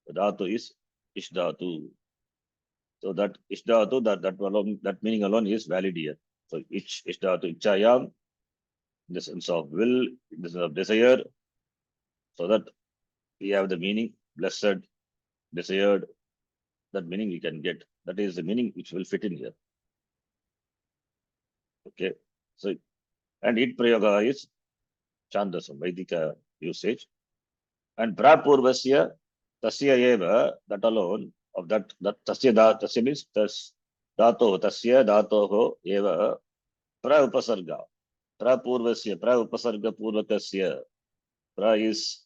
the dhatu is ishdhatu. So that ishdhatu, that meaning alone is valid here. So ishdhatu ichchayam, in the sense of will, in the sense of desire, so that we have the meaning blessed, desired. That meaning we can get. That is the meaning which will fit in here. Okay. So and it prayoga is chandasam, Vedika usage. And prapurvasya tasya eva, that alone, of that tasya means dhato, tasya dhatoho eva pra upasarga. Prapurvasya, pra upasarga purvakasya. Pra is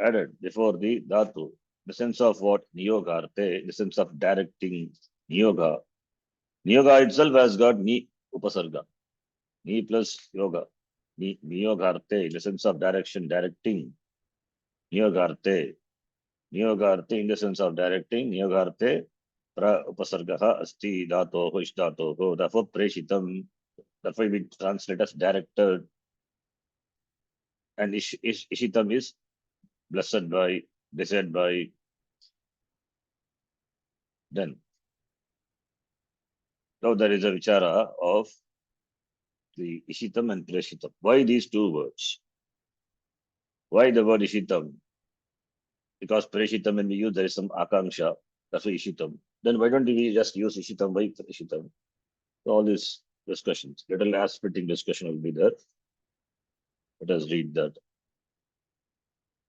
added before the dhatu. The sense of what? Niyogarte, the sense of directing niyoga. Niyoga itself has got ni upasarga. Ni plus yoga. Niyogarte, in the sense of direction, directing. Niyogarte. Niyogarte in the sense of directing. Niyogarte pra upasargaha asti dhatoho ishdhatoho. Therefore, preshitam. Therefore, we translate as directed. And ishitam is blessed by, desired by. Then. Now there is a vichara of the ishitam and preshitam. Why these two words? Why the word ishitam? Because preshitam, when we use, there is some akanksha. That's why ishitam. Then why don't we just use ishitam? Why preshitam? So all these discussions, little aspirating discussion will be there. Let us read that.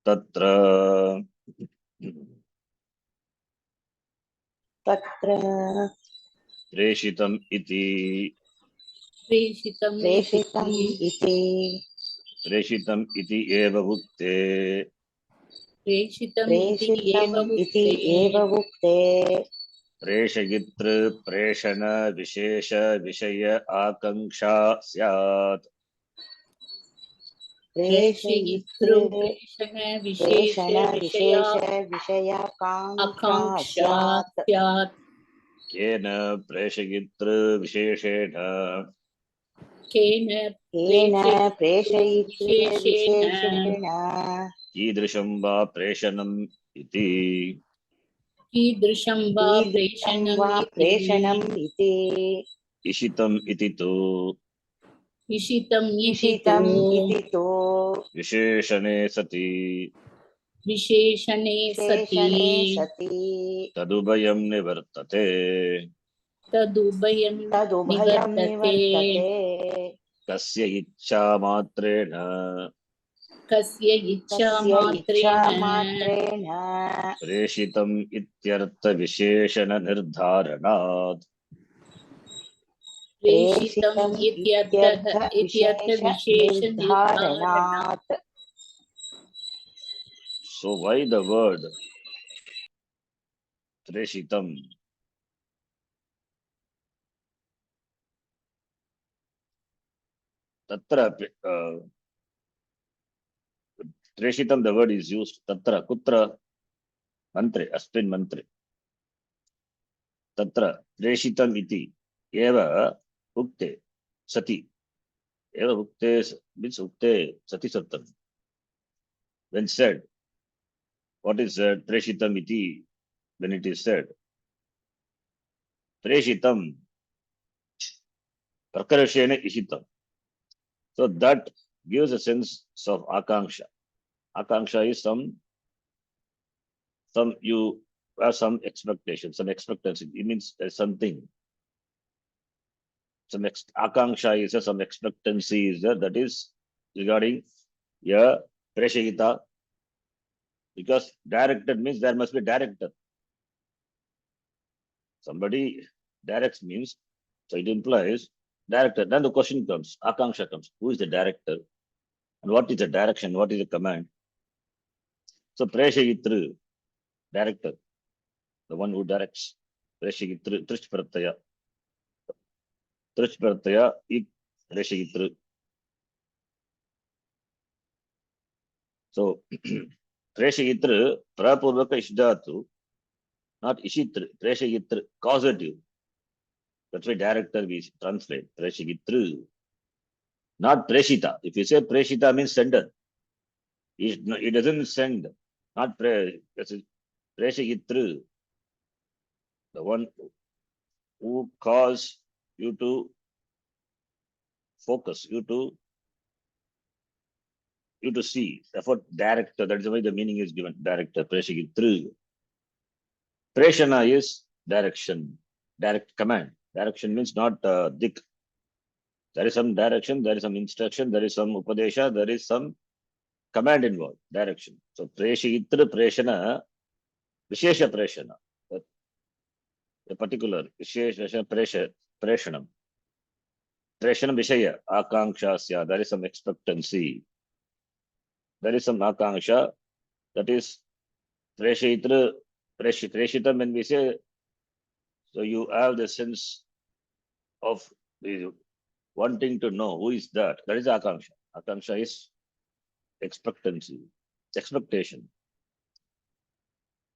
Tatra Tatra preshitam iti preshitam iti preshitam iti eva vukte preshitam iti eva vukte प्रेषयितृ प्रेषण विशेष विषय आकांक्षा स्यात्। प्रेषयितृ प्रेषण विशेष प्रेषण विषया विशेष विषयाकाङ्क्षा आकांक्षा स्यात्। स्यात्। केन प्रेषयितृ विशेषेण केन केन प्रेषयितृ विशेषेण विशेषेण कीदृशं वा प्रेषणम् इति। कीदृशं वा कीदृशं प्रेषणम् वा इति। प्रेषणम् इति। इशितम् इति तु इशितम् इति तु इशितम् इति तु विशेषणे सति विशेषणे सति विशेषणे सति तदुभयं निवर्तते। तदुभयं तदुभयं निवर्तते। निवर्तते। कस्य इच्छा मात्रेण कस्य इच्छा कस्य इच्छा मात्रेण मात्रेण प्रेषितम् इत्यर्थ विशेषण निर्धारणात्। प्रेषितम् प्रेषितम् इत्यर्थः विशेष विशेष निर्धारणात्। निर्धारणात्। So why the word प्रेषितम्? तत्र प्रेषितम् the word is used तत्र कुत्र मन्त्रे अस्मिन् मन्त्रे तत्र प्रेषितम् इति एव उक्ते सति एव उक्ते means उक्ते सति सत्यम्. When said, what is प्रेषितम् इति? When it is said प्रेषितम् प्रकर्षेण इषितम्, so that gives a sense of akanksha. Akanksha is some you have some expectation, some expectancy. It means there's something. Some akanksha is some expectancy is there, that is regarding preshayita, because directed means there must be director. Somebody directs means, so it implies director. Then the question comes, akanksha comes. Who is the director? And what is the direction? What is the command? So preshayitru, director, the one who directs. Preshayitru, trish pratyaya. Trish pratyaya, it preshayitru. So preshayitru, prapurvaka ishdhatu, not ishitru, preshayitru, causative. That's why director we translate preshayitru, not preshita. If you say preshita means sender, it doesn't send. Not preshayitru, the one who cause you to focus, you to see. Therefore, director. That is why the meaning is given. Director, preshayitru. Preshana is direction, direct command. Direction means not dik. There is some direction, there is some instruction, there is some upadesha, there is some command involved, direction. So preshayitra preshana, vishesha preshana. A particular vishesha preshanam. Preshanam vishaya, akanksha, there is some expectancy. There is some akanksha, that is preshayitra, preshitam when we say, so you have the sense of wanting to know who is that. That is akanksha. Akanksha is expectancy, expectation.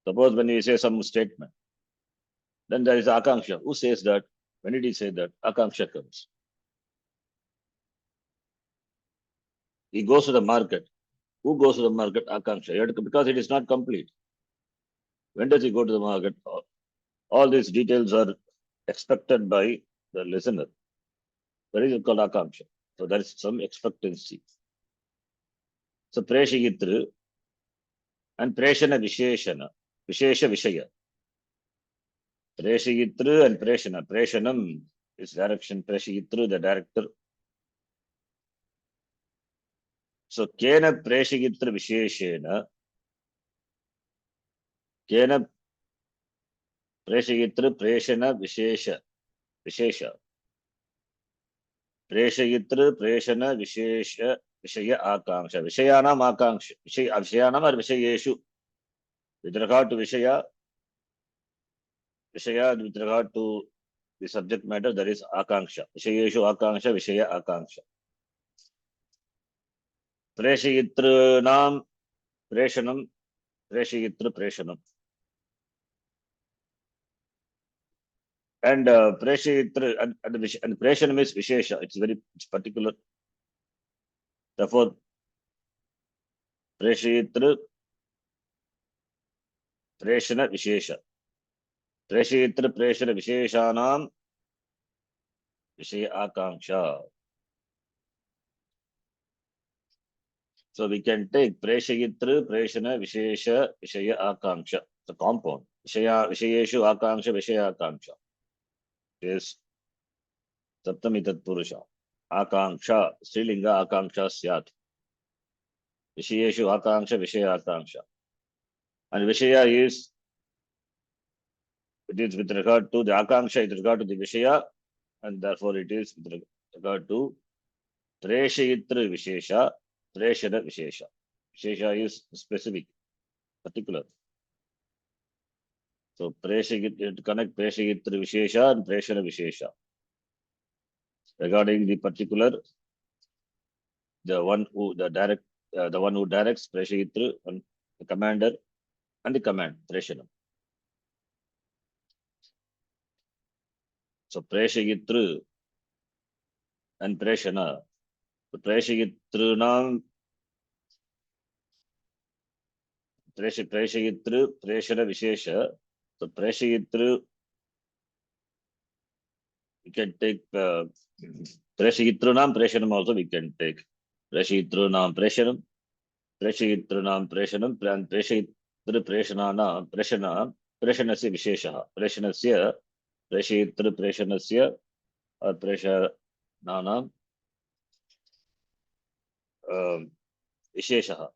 Suppose when you say some statement, then there is akanksha. Who says that? When did he say that? Akanksha comes. He goes to the market. Who goes to the market? Akanksha. Because it is not complete. When does he go to the market? All these details are expected by the listener. That is called akanksha. So there is some expectancy. So preshayitru and preshana visheshana, vishesha vishaya. Preshayitru and preshana. Preshanam is direction. Preshayitru, the director. So kena preshayitru visheshena, kena preshayitru preshana vishesha. Preshayitru preshana vishesha vishaya akanksha. Vishayanam akanksha. Vishayanam or vishayeshu. With regard to vishaya, Vishaya with regard to the subject matter, there is Akanksha. Vishayeshu Akanksha, Vishaya Akanksha. Preshayitranam Preshanam, Preshayitra Preshanam. And Preshayitra and Preshanam is Vishesha. It's particular. Therefore, Preshayitra Preshana Vishesha. Preshayitra Preshana Visheshanam Vishaya Akanksha. So we can take Preshayitra Preshana Vishesha Vishaya Akanksha. The compound. Vishayeshu Akanksha Vishaya Akanksha. Is Saptami Tat Purusha. Akanksha. Strilinga Akanksha Syat. Vishayeshu Akanksha Vishaya Akanksha. And Vishaya is, it is with regard to the Akanksha, with regard to the Vishaya, and therefore it is with regard to Preshayitra Vishesha, Preshana Vishesha. Vishesha is specific, particular. So Preshayitra, connect Preshayitra Vishesha and Preshana Vishesha. Regarding the particular, the one who directs Preshayitra and the commander and the command, Preshana. So Preshayitra and Preshana. So Preshayitranam Preshayitra Preshana Vishesha. So Preshayitra, we can take Preshayitranam Preshanam also we can take. Preshayitranam Preshanam, Preshayitranam Preshanam, and Preshayitra Preshanana, Preshanasya Vishesha. Preshayitra Preshanasya or Preshananam Vishesha.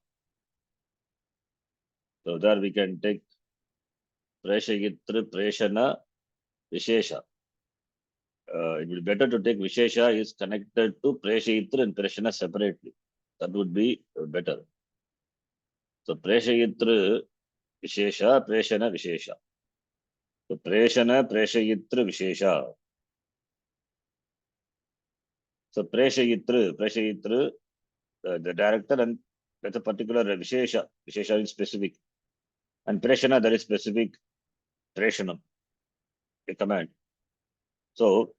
So there we can take Preshayitra Preshana Vishesha. It would be better to take Vishesha is connected to Preshayitra and Preshana separately. That would be better. So Preshayitra Vishesha, Preshana Vishesha. So Preshana, Preshayitra Vishesha. So Preshayitra, the director, and that's a particular Vishesha. Vishesha is specific. And Preshana, there is specific Preshanam, a command. So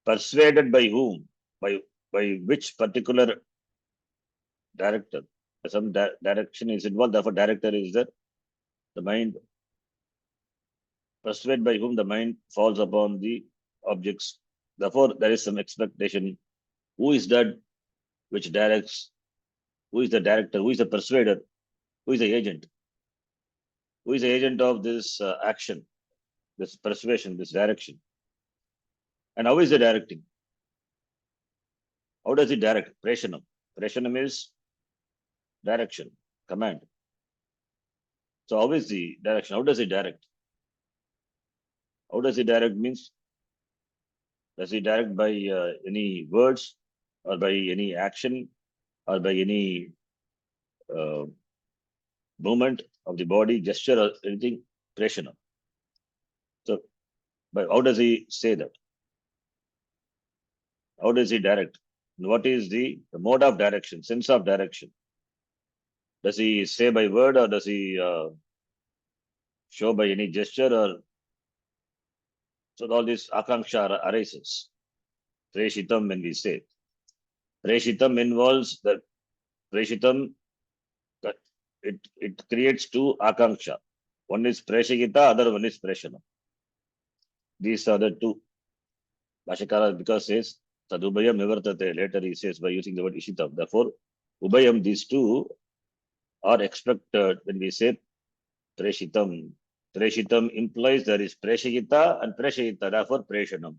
persuaded by whom? By which particular director? Some direction is involved, therefore director is there. The mind, persuaded by whom the mind falls upon the objects. Therefore, there is some expectation. Who is that which directs? Who is the director? Who is the persuader? Who is the agent? Who is the agent of this action, this persuasion, this direction? And how is he directing? How does he direct? Preshanam. Preshanam is direction, command. So how is the direction? How does he direct? How does he direct means? Does he direct by any words or by any action or by any uh, movement of the body, gesture or anything? Preshana. So, but how does he say that? How does he direct? And what is the mode of direction, sense of direction? Does he say by word or does he show by any gesture or so all this akanksha arises. Preshitam when we say. Preshitam involves the Preshitam, it creates two akanksha. One is Preshigita, other one is Preshana. These are the two. Bhashakara because says Sadubhayam Nivartate. Later he says by using the word Ishitam. Therefore, Ubhayam, these two are expected when we say Preshitam. Preshitam implies there is Preshigita and Preshigita, therefore Preshanam.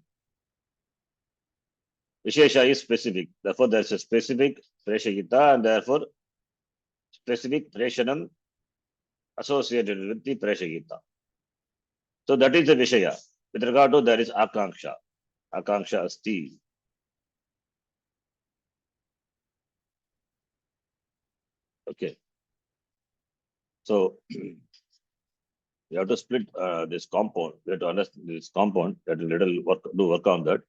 Vishesha is specific. Therefore, there's a specific Preshigita and therefore specific Preshanam associated with the Preshagita. So that is the Vishaya. With regard to there is Akanksha. Akanksha Asti. Okay. So You have to split this compound. You have to understand this compound. That little work on that.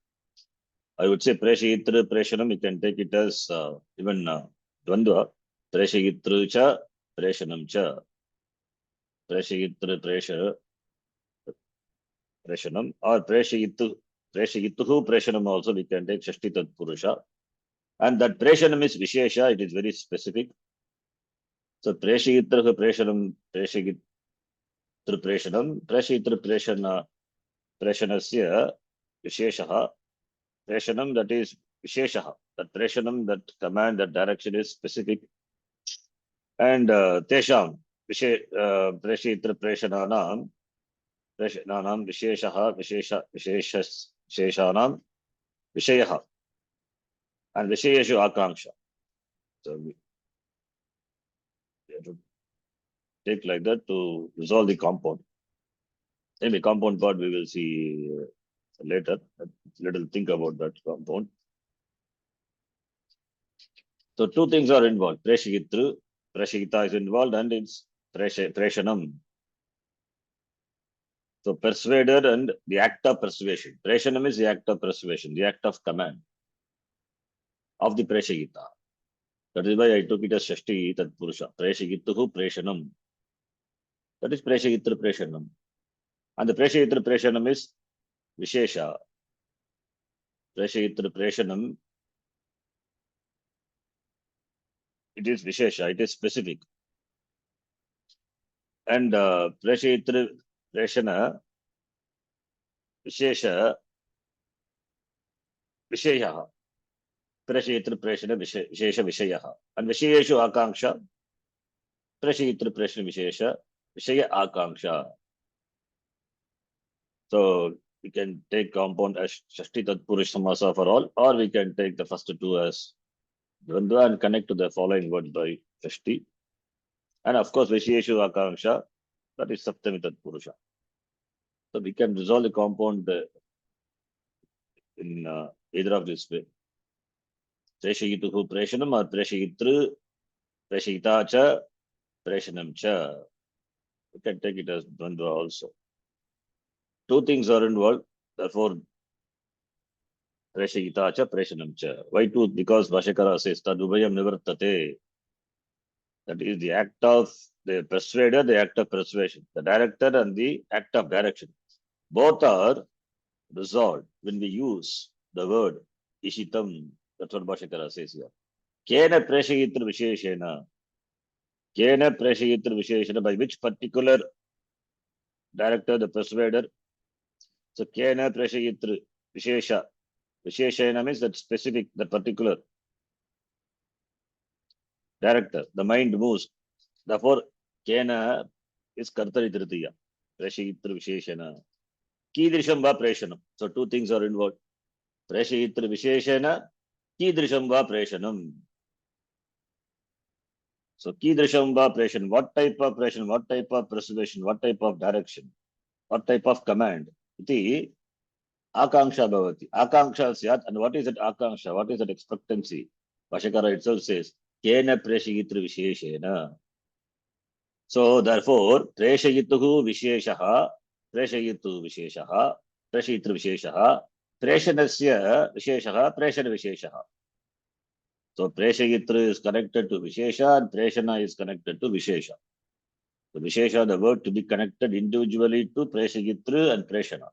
I would say Preshayitra Preshanam, you can take it as even Dvandva. Preshayitra cha, Preshanam cha. Preshayitra Preshanam or Preshayituhu Preshanam also we can take Shashti Tat Purusha. And that Preshanam is Vishesha, it is very specific. So Preshayitra Preshanam, Preshayitra Preshanam, Preshayitra Preshanasya Visheshaha. Preshanam, that is Visheshaha. That Preshanam, that command, that direction is specific. And Tesham, Preshayitra Preshananam, Visheshaha, Visheshanam, Vishayaha. And Vishayeshu Akanksha. So we have to take like that to resolve the compound. Maybe compound part we will see later. Little think about that compound. So two things are involved. Preshayitru, Preshayita is involved, and it's Preshanam. So persuader and the act of persuasion. Preshanam is the act of persuasion, the act of command of the Preshayita. That is why I took it as Shashti Tat Purusha. Preshayituhu Preshanam. That is Preshayitra Preshanam. And the Preshayitra Preshanam is Vishesha. Preshayitra Preshanam, it is Vishesha, it is specific. And Preshayitra Preshana, Vishesha, Vishayaha. Preshayitra Preshana, Vishesha Vishayaha. And Vishayeshu Akanksha, Preshayitra Preshana Vishesha, Vishaya Akanksha. So we can take compound as Shashti Tat Purush Samasa for all, or we can take the first two as Dvandva and connect to the following words by Shashti. And of course, Vishayeshu Akanksha, that is Saptami Tat Purusha. So we can resolve the compound in either of this way. Preshayituhu Preshanam or Preshayitru, Preshayita cha, Preshanam cha. We can take it as Dvandva also. Two things are involved, therefore Preshayita cha, Preshanam cha. Why two? Because Bhashakara says Tadubhayam Nivartate. That is the act of the persuader, the act of persuasion, the director and the act of direction. Both are resolved when we use the word Ishitam. That's what Bhashakara says here. Kena Preshayitra Visheshena. Kena Preshayitra Visheshena. By which particular director, the persuader? So Kena Preshayitra Vishesha. Visheshena means that specific, that particular director. The mind moves. Therefore, Kena is Kartari Tritiya. Preshayitra Visheshena. Kidrisham va Preshanam. So two things are involved. Preshayitra Visheshena. Kidrisham va Preshanam. So Kidrisham va Preshanam. What type of Preshanam? What type of persuasion? What type of direction? What type of command? Iti Akanksha Bhavati. Akanksha Syat. And what is that Akanksha? What is that expectancy? Bhashakara itself says, Kena Preshayitra Visheshena. So therefore, Preshayituhu Visheshaha, Preshayitu Visheshaha, Preshayitra Visheshaha, Preshanasya Visheshaha, Preshana Visheshaha. So Preshayitra is connected to Vishesha and Preshana is connected to Vishesha. So Vishesha, the word to be connected individually to Preshayitra and Preshana.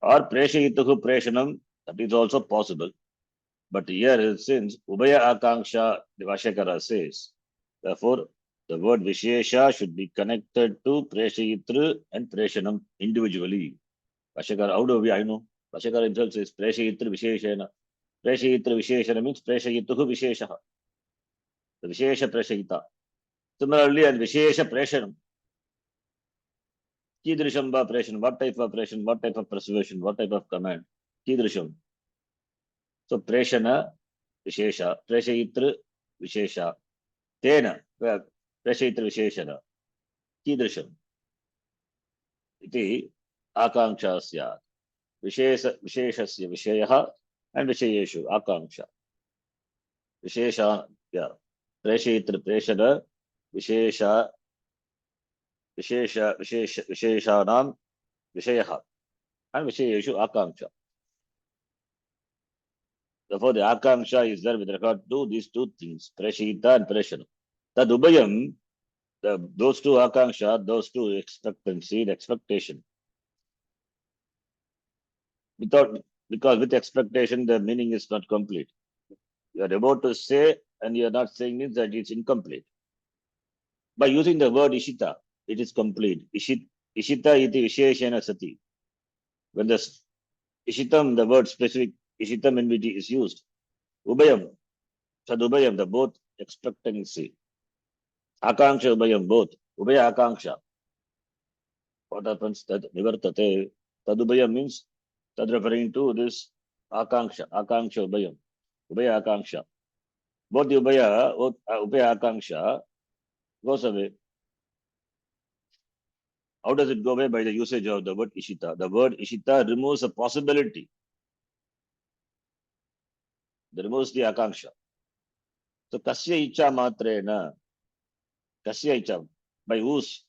Or Preshayituhu Preshanam, that is also possible. But here, since Ubhaya Akanksha, the Vashakara says, therefore, the word Vishesha should be connected to Preshayitra and Preshanam individually. Vashakara, how do I know? Vashakara himself says Preshayitra Visheshana. Preshayitra Visheshana means Preshayituhu Visheshaha. The Vishesha Preshayita. Similarly, and Vishesha Preshanam. Kidrisham va Preshanam. What type of Preshanam? What type of persuasion? What type of command? Kidrisham. So Preshana Vishesha. Preshayitra Vishesha. Tena Preshayitra Visheshana. Kidrisham. Iti Akanksha Syat. Visheshasya Vishayaha and Vishayeshu Akanksha. Vishesha, yeah. Preshayitra Preshana, Vishesha, Visheshanam Vishayaha and Vishayeshu Akanksha. Therefore, the Akanksha is there with regard to these two things, Prashita and Prashana. That Ubayam, those two Akanksha, those two expectancy, the expectation. Because with expectation, the meaning is not complete. You are about to say and you are not saying means that it's incomplete. By using the word Ishita, it is complete. Ishita iti Visheshana Sati. When the Ishitam, the word specific Ishitam in which is used, Ubayam, Sadubayam, the both expectancy. Akanksha Ubayam, both. Ubaya Akanksha. What happens? That Nivartate. Tadubayam means that referring to this Akanksha. Akanksha Ubayam. Ubaya Akanksha. Both the Ubaya Akanksha goes away. How does it go away? By the usage of the word Ishita. The word Ishita removes a possibility. It removes the Akanksha. So Kasya Icha Matrena. Kasya Icha. By whose?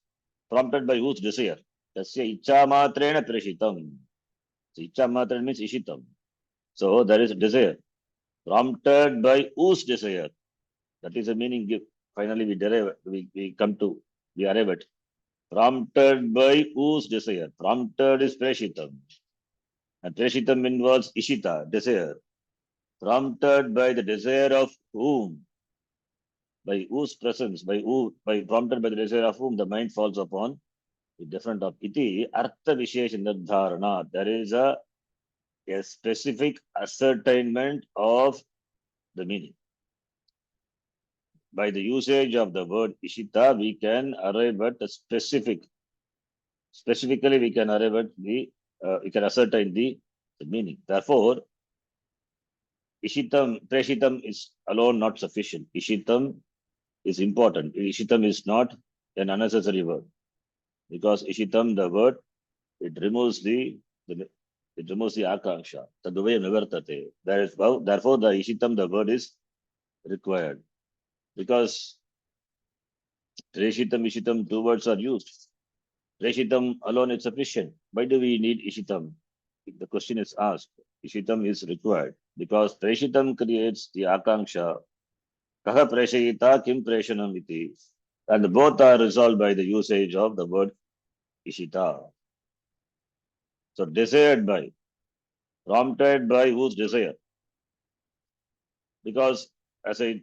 Prompted by whose desire? Kasya Icha Matrena Preshitam. So Icha Matrena means Ishitam. So there is a desire. Prompted by whose desire? That is the meaning. Finally, we derive. We arrive at. Prompted by whose desire? Prompted is Preshitam. And Preshitam involves Ishita, desire. Prompted by the desire of whom? By whose presence? By prompted by the desire of whom the mind falls upon the different of iti artha vishesh nirdharana. There is a specific ascertainment of the meaning. By the usage of the word Ishita, we can arrive at a specifically we can arrive at we can ascertain the meaning. Therefore, Preshitam is alone not sufficient. Ishitam is important. Ishitam is not an unnecessary word. Because Ishitam, the word, it removes the Akanksha. Taduvaya Nivartate. Therefore, the Ishitam, the word is required. Because Reshitam, Ishitam, two words are used. Reshitam alone is sufficient. Why do we need Ishitam? The question is asked. Ishitam is required. Because Reshitam creates the Akanksha. Kaha Preshayita, Kim Preshanam iti. And both are resolved by the usage of the word Ishita. So desired by, prompted by whose desire? Because as I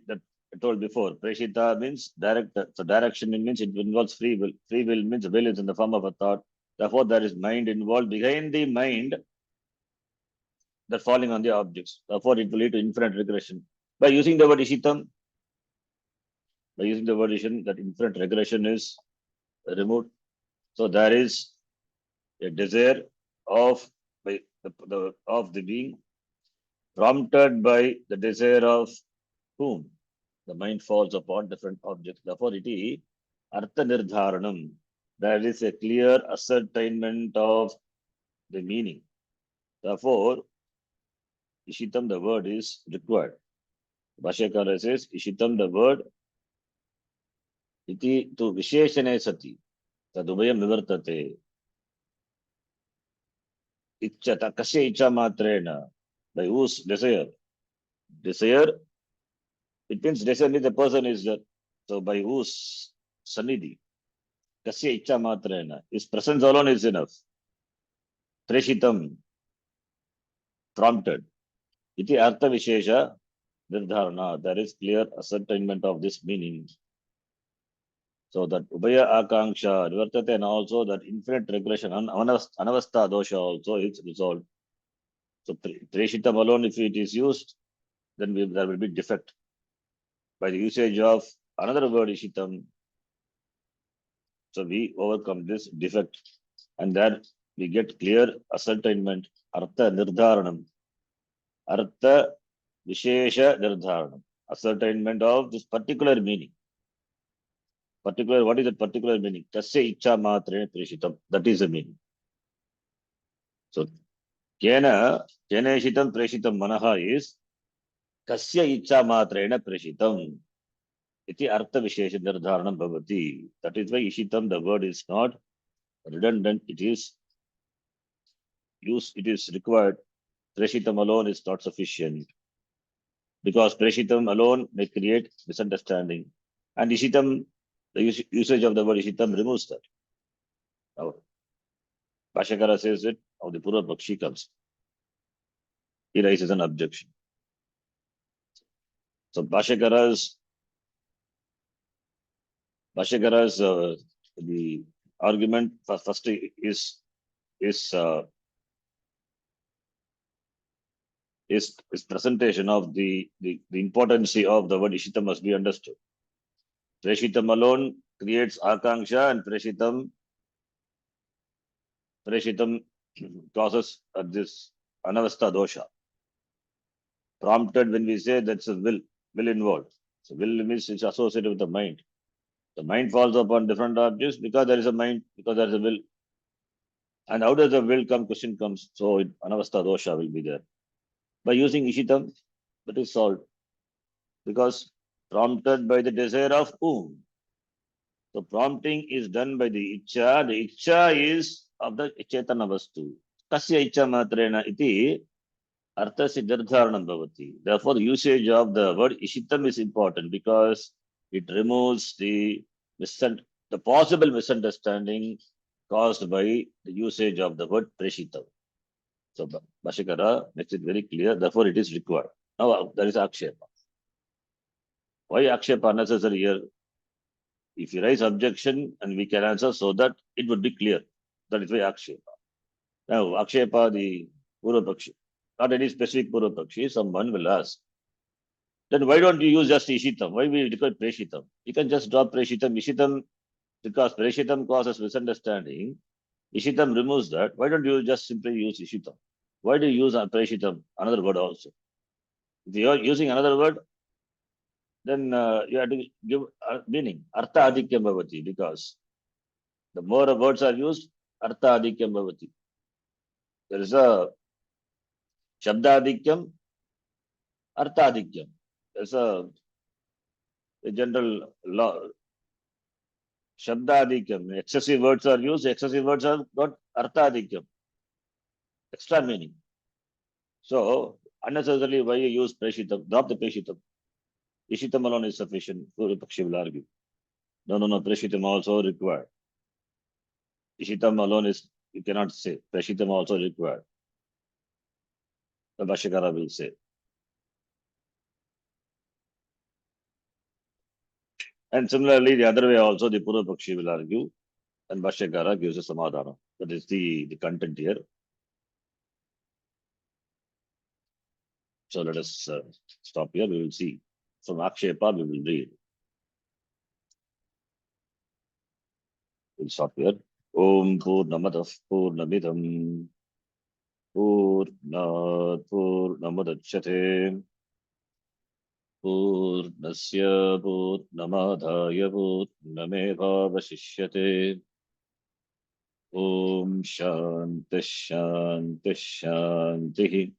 told before, Preshita means direct. So direction means it involves free will. Free will means will is in the form of a thought. Therefore, there is mind involved. Behind the mind, that falling on the objects. Therefore, it will lead to infinite regression. By using the word Ishitam, that infinite regression is removed. So there is a desire of the being prompted by the desire of whom? The mind falls upon different objects. Therefore, it is artha nirdharanam. There is a clear ascertainment of the meaning. Therefore, Ishitam, the word is required. Bhashyakara says, Ishitam, the word, iti to visheshane sati. Tadubhayam nivartate. Ichchata, kasya icha matrena. By whose desire? Desire, it means desire means the person is there. So by whose sanidhi? Kasya icha matrena. His presence alone is enough. Preshitam, prompted. Iti artha vishesha nirdharana. There is clear ascertainment of this meaning. So that Ubaya Akanksha Nivartate and also that infinite regression, Anavastha dosha also is resolved. So Preshitam alone, if it is used, then there will be defect. By the usage of another word Ishitam, so we overcome this defect and then we get clear ascertainment, Artha Nirdharanam, Artha Vishesha Nirdharanam, ascertainment of this particular meaning. Particular, what is the particular meaning? Tasya Icha Matre Preshitam. That is the meaning. So Kena Ishitam Preshitam Manaha is Kasya Icha Matrena Preshitam. iti artha vishesha nirdharanam bhavati. That is why ishitam, the word is not redundant. It is used. It is required. Preshitam alone is not sufficient because preshitam alone may create misunderstanding. And ishitam, the usage of the word ishitam removes that. Now, Bhashyakara says it, how the Purva Pakshi comes. He raises an objection. So Bhashyakara's the argument first is presentation of the importance of the word Ishitam must be understood. Preshitam alone creates Akanksha and Preshitam causes this Anavastha dosha. Prompted, when we say that's a will involved. So will means it's associated with the mind. The mind falls upon different objects because there is a mind, because there is a will. And how does the will come? Question comes. So Anavastha dosha will be there. By using Ishitam, that is solved. Because prompted by the desire of whom? So prompting is done by the Icha. The Icha is of the Chetana Vastu. Tasya Icha Matrena iti Arthasya Nirdharanam Bhavati. Therefore, the usage of the word Ishitam is important because it removes the possible misunderstanding caused by the usage of the word Preshitam. So Bhashyakara makes it very clear. Therefore, it is required. Now, there is Akshepa. Why Akshepa necessary here? If you raise objection and we can answer so that it would be clear. That is why Akshepa. Now, Akshepa, the Purva Pakshi, not any specific Purva Pakshi, someone will ask. Then why don't you use just Ishitam? Why we require Preshitam? You can just drop Preshitam. Ishitam, because Preshitam causes misunderstanding. Ishitam removes that. Why don't you just simply use Ishitam? Why do you use Preshitam, another word also? If you are using another word, then you have to give meaning. Artha Adhikyam Bhavati, because the more words are used, Artha Adhikyam Bhavati. There is a Shabda Adhikyam, Artha Adhikyam. There's a general law. Shabda Adhikyam. Excessive words are used, excessive words are got Artha Adhikyam. Extra meaning. So, unnecessarily, why you use Preshitam? Drop the Preshitam. Ishitam alone is sufficient. Purva Pakshi will argue. No, Preshitam also required. Ishitam alone is, you cannot say. Preshitam also required. The Bhashyakara will say. And similarly, the other way also, the Purva Pakshi will argue. And Bhashyakara gives a samadhana. That is the content here. So let us stop here. We will see. From Akshepa, we will read. We'll stop here. Om Purnamadav Purnamidam Purnat Purnamadachyate Purnasya Purnamadhaya Purnamevavashishyate Om Shanti Shanti Shanti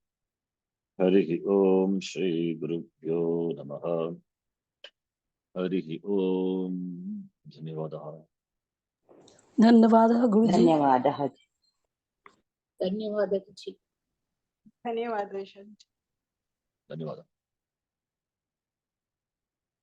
Harihi Om Shri Gurubhyo Namaha Harihi Om Dhanyavadaha. धन्यवादः गुरुजी. धन्यवादः धन्यवादः जी. धन्यवादः. धन्यवादः.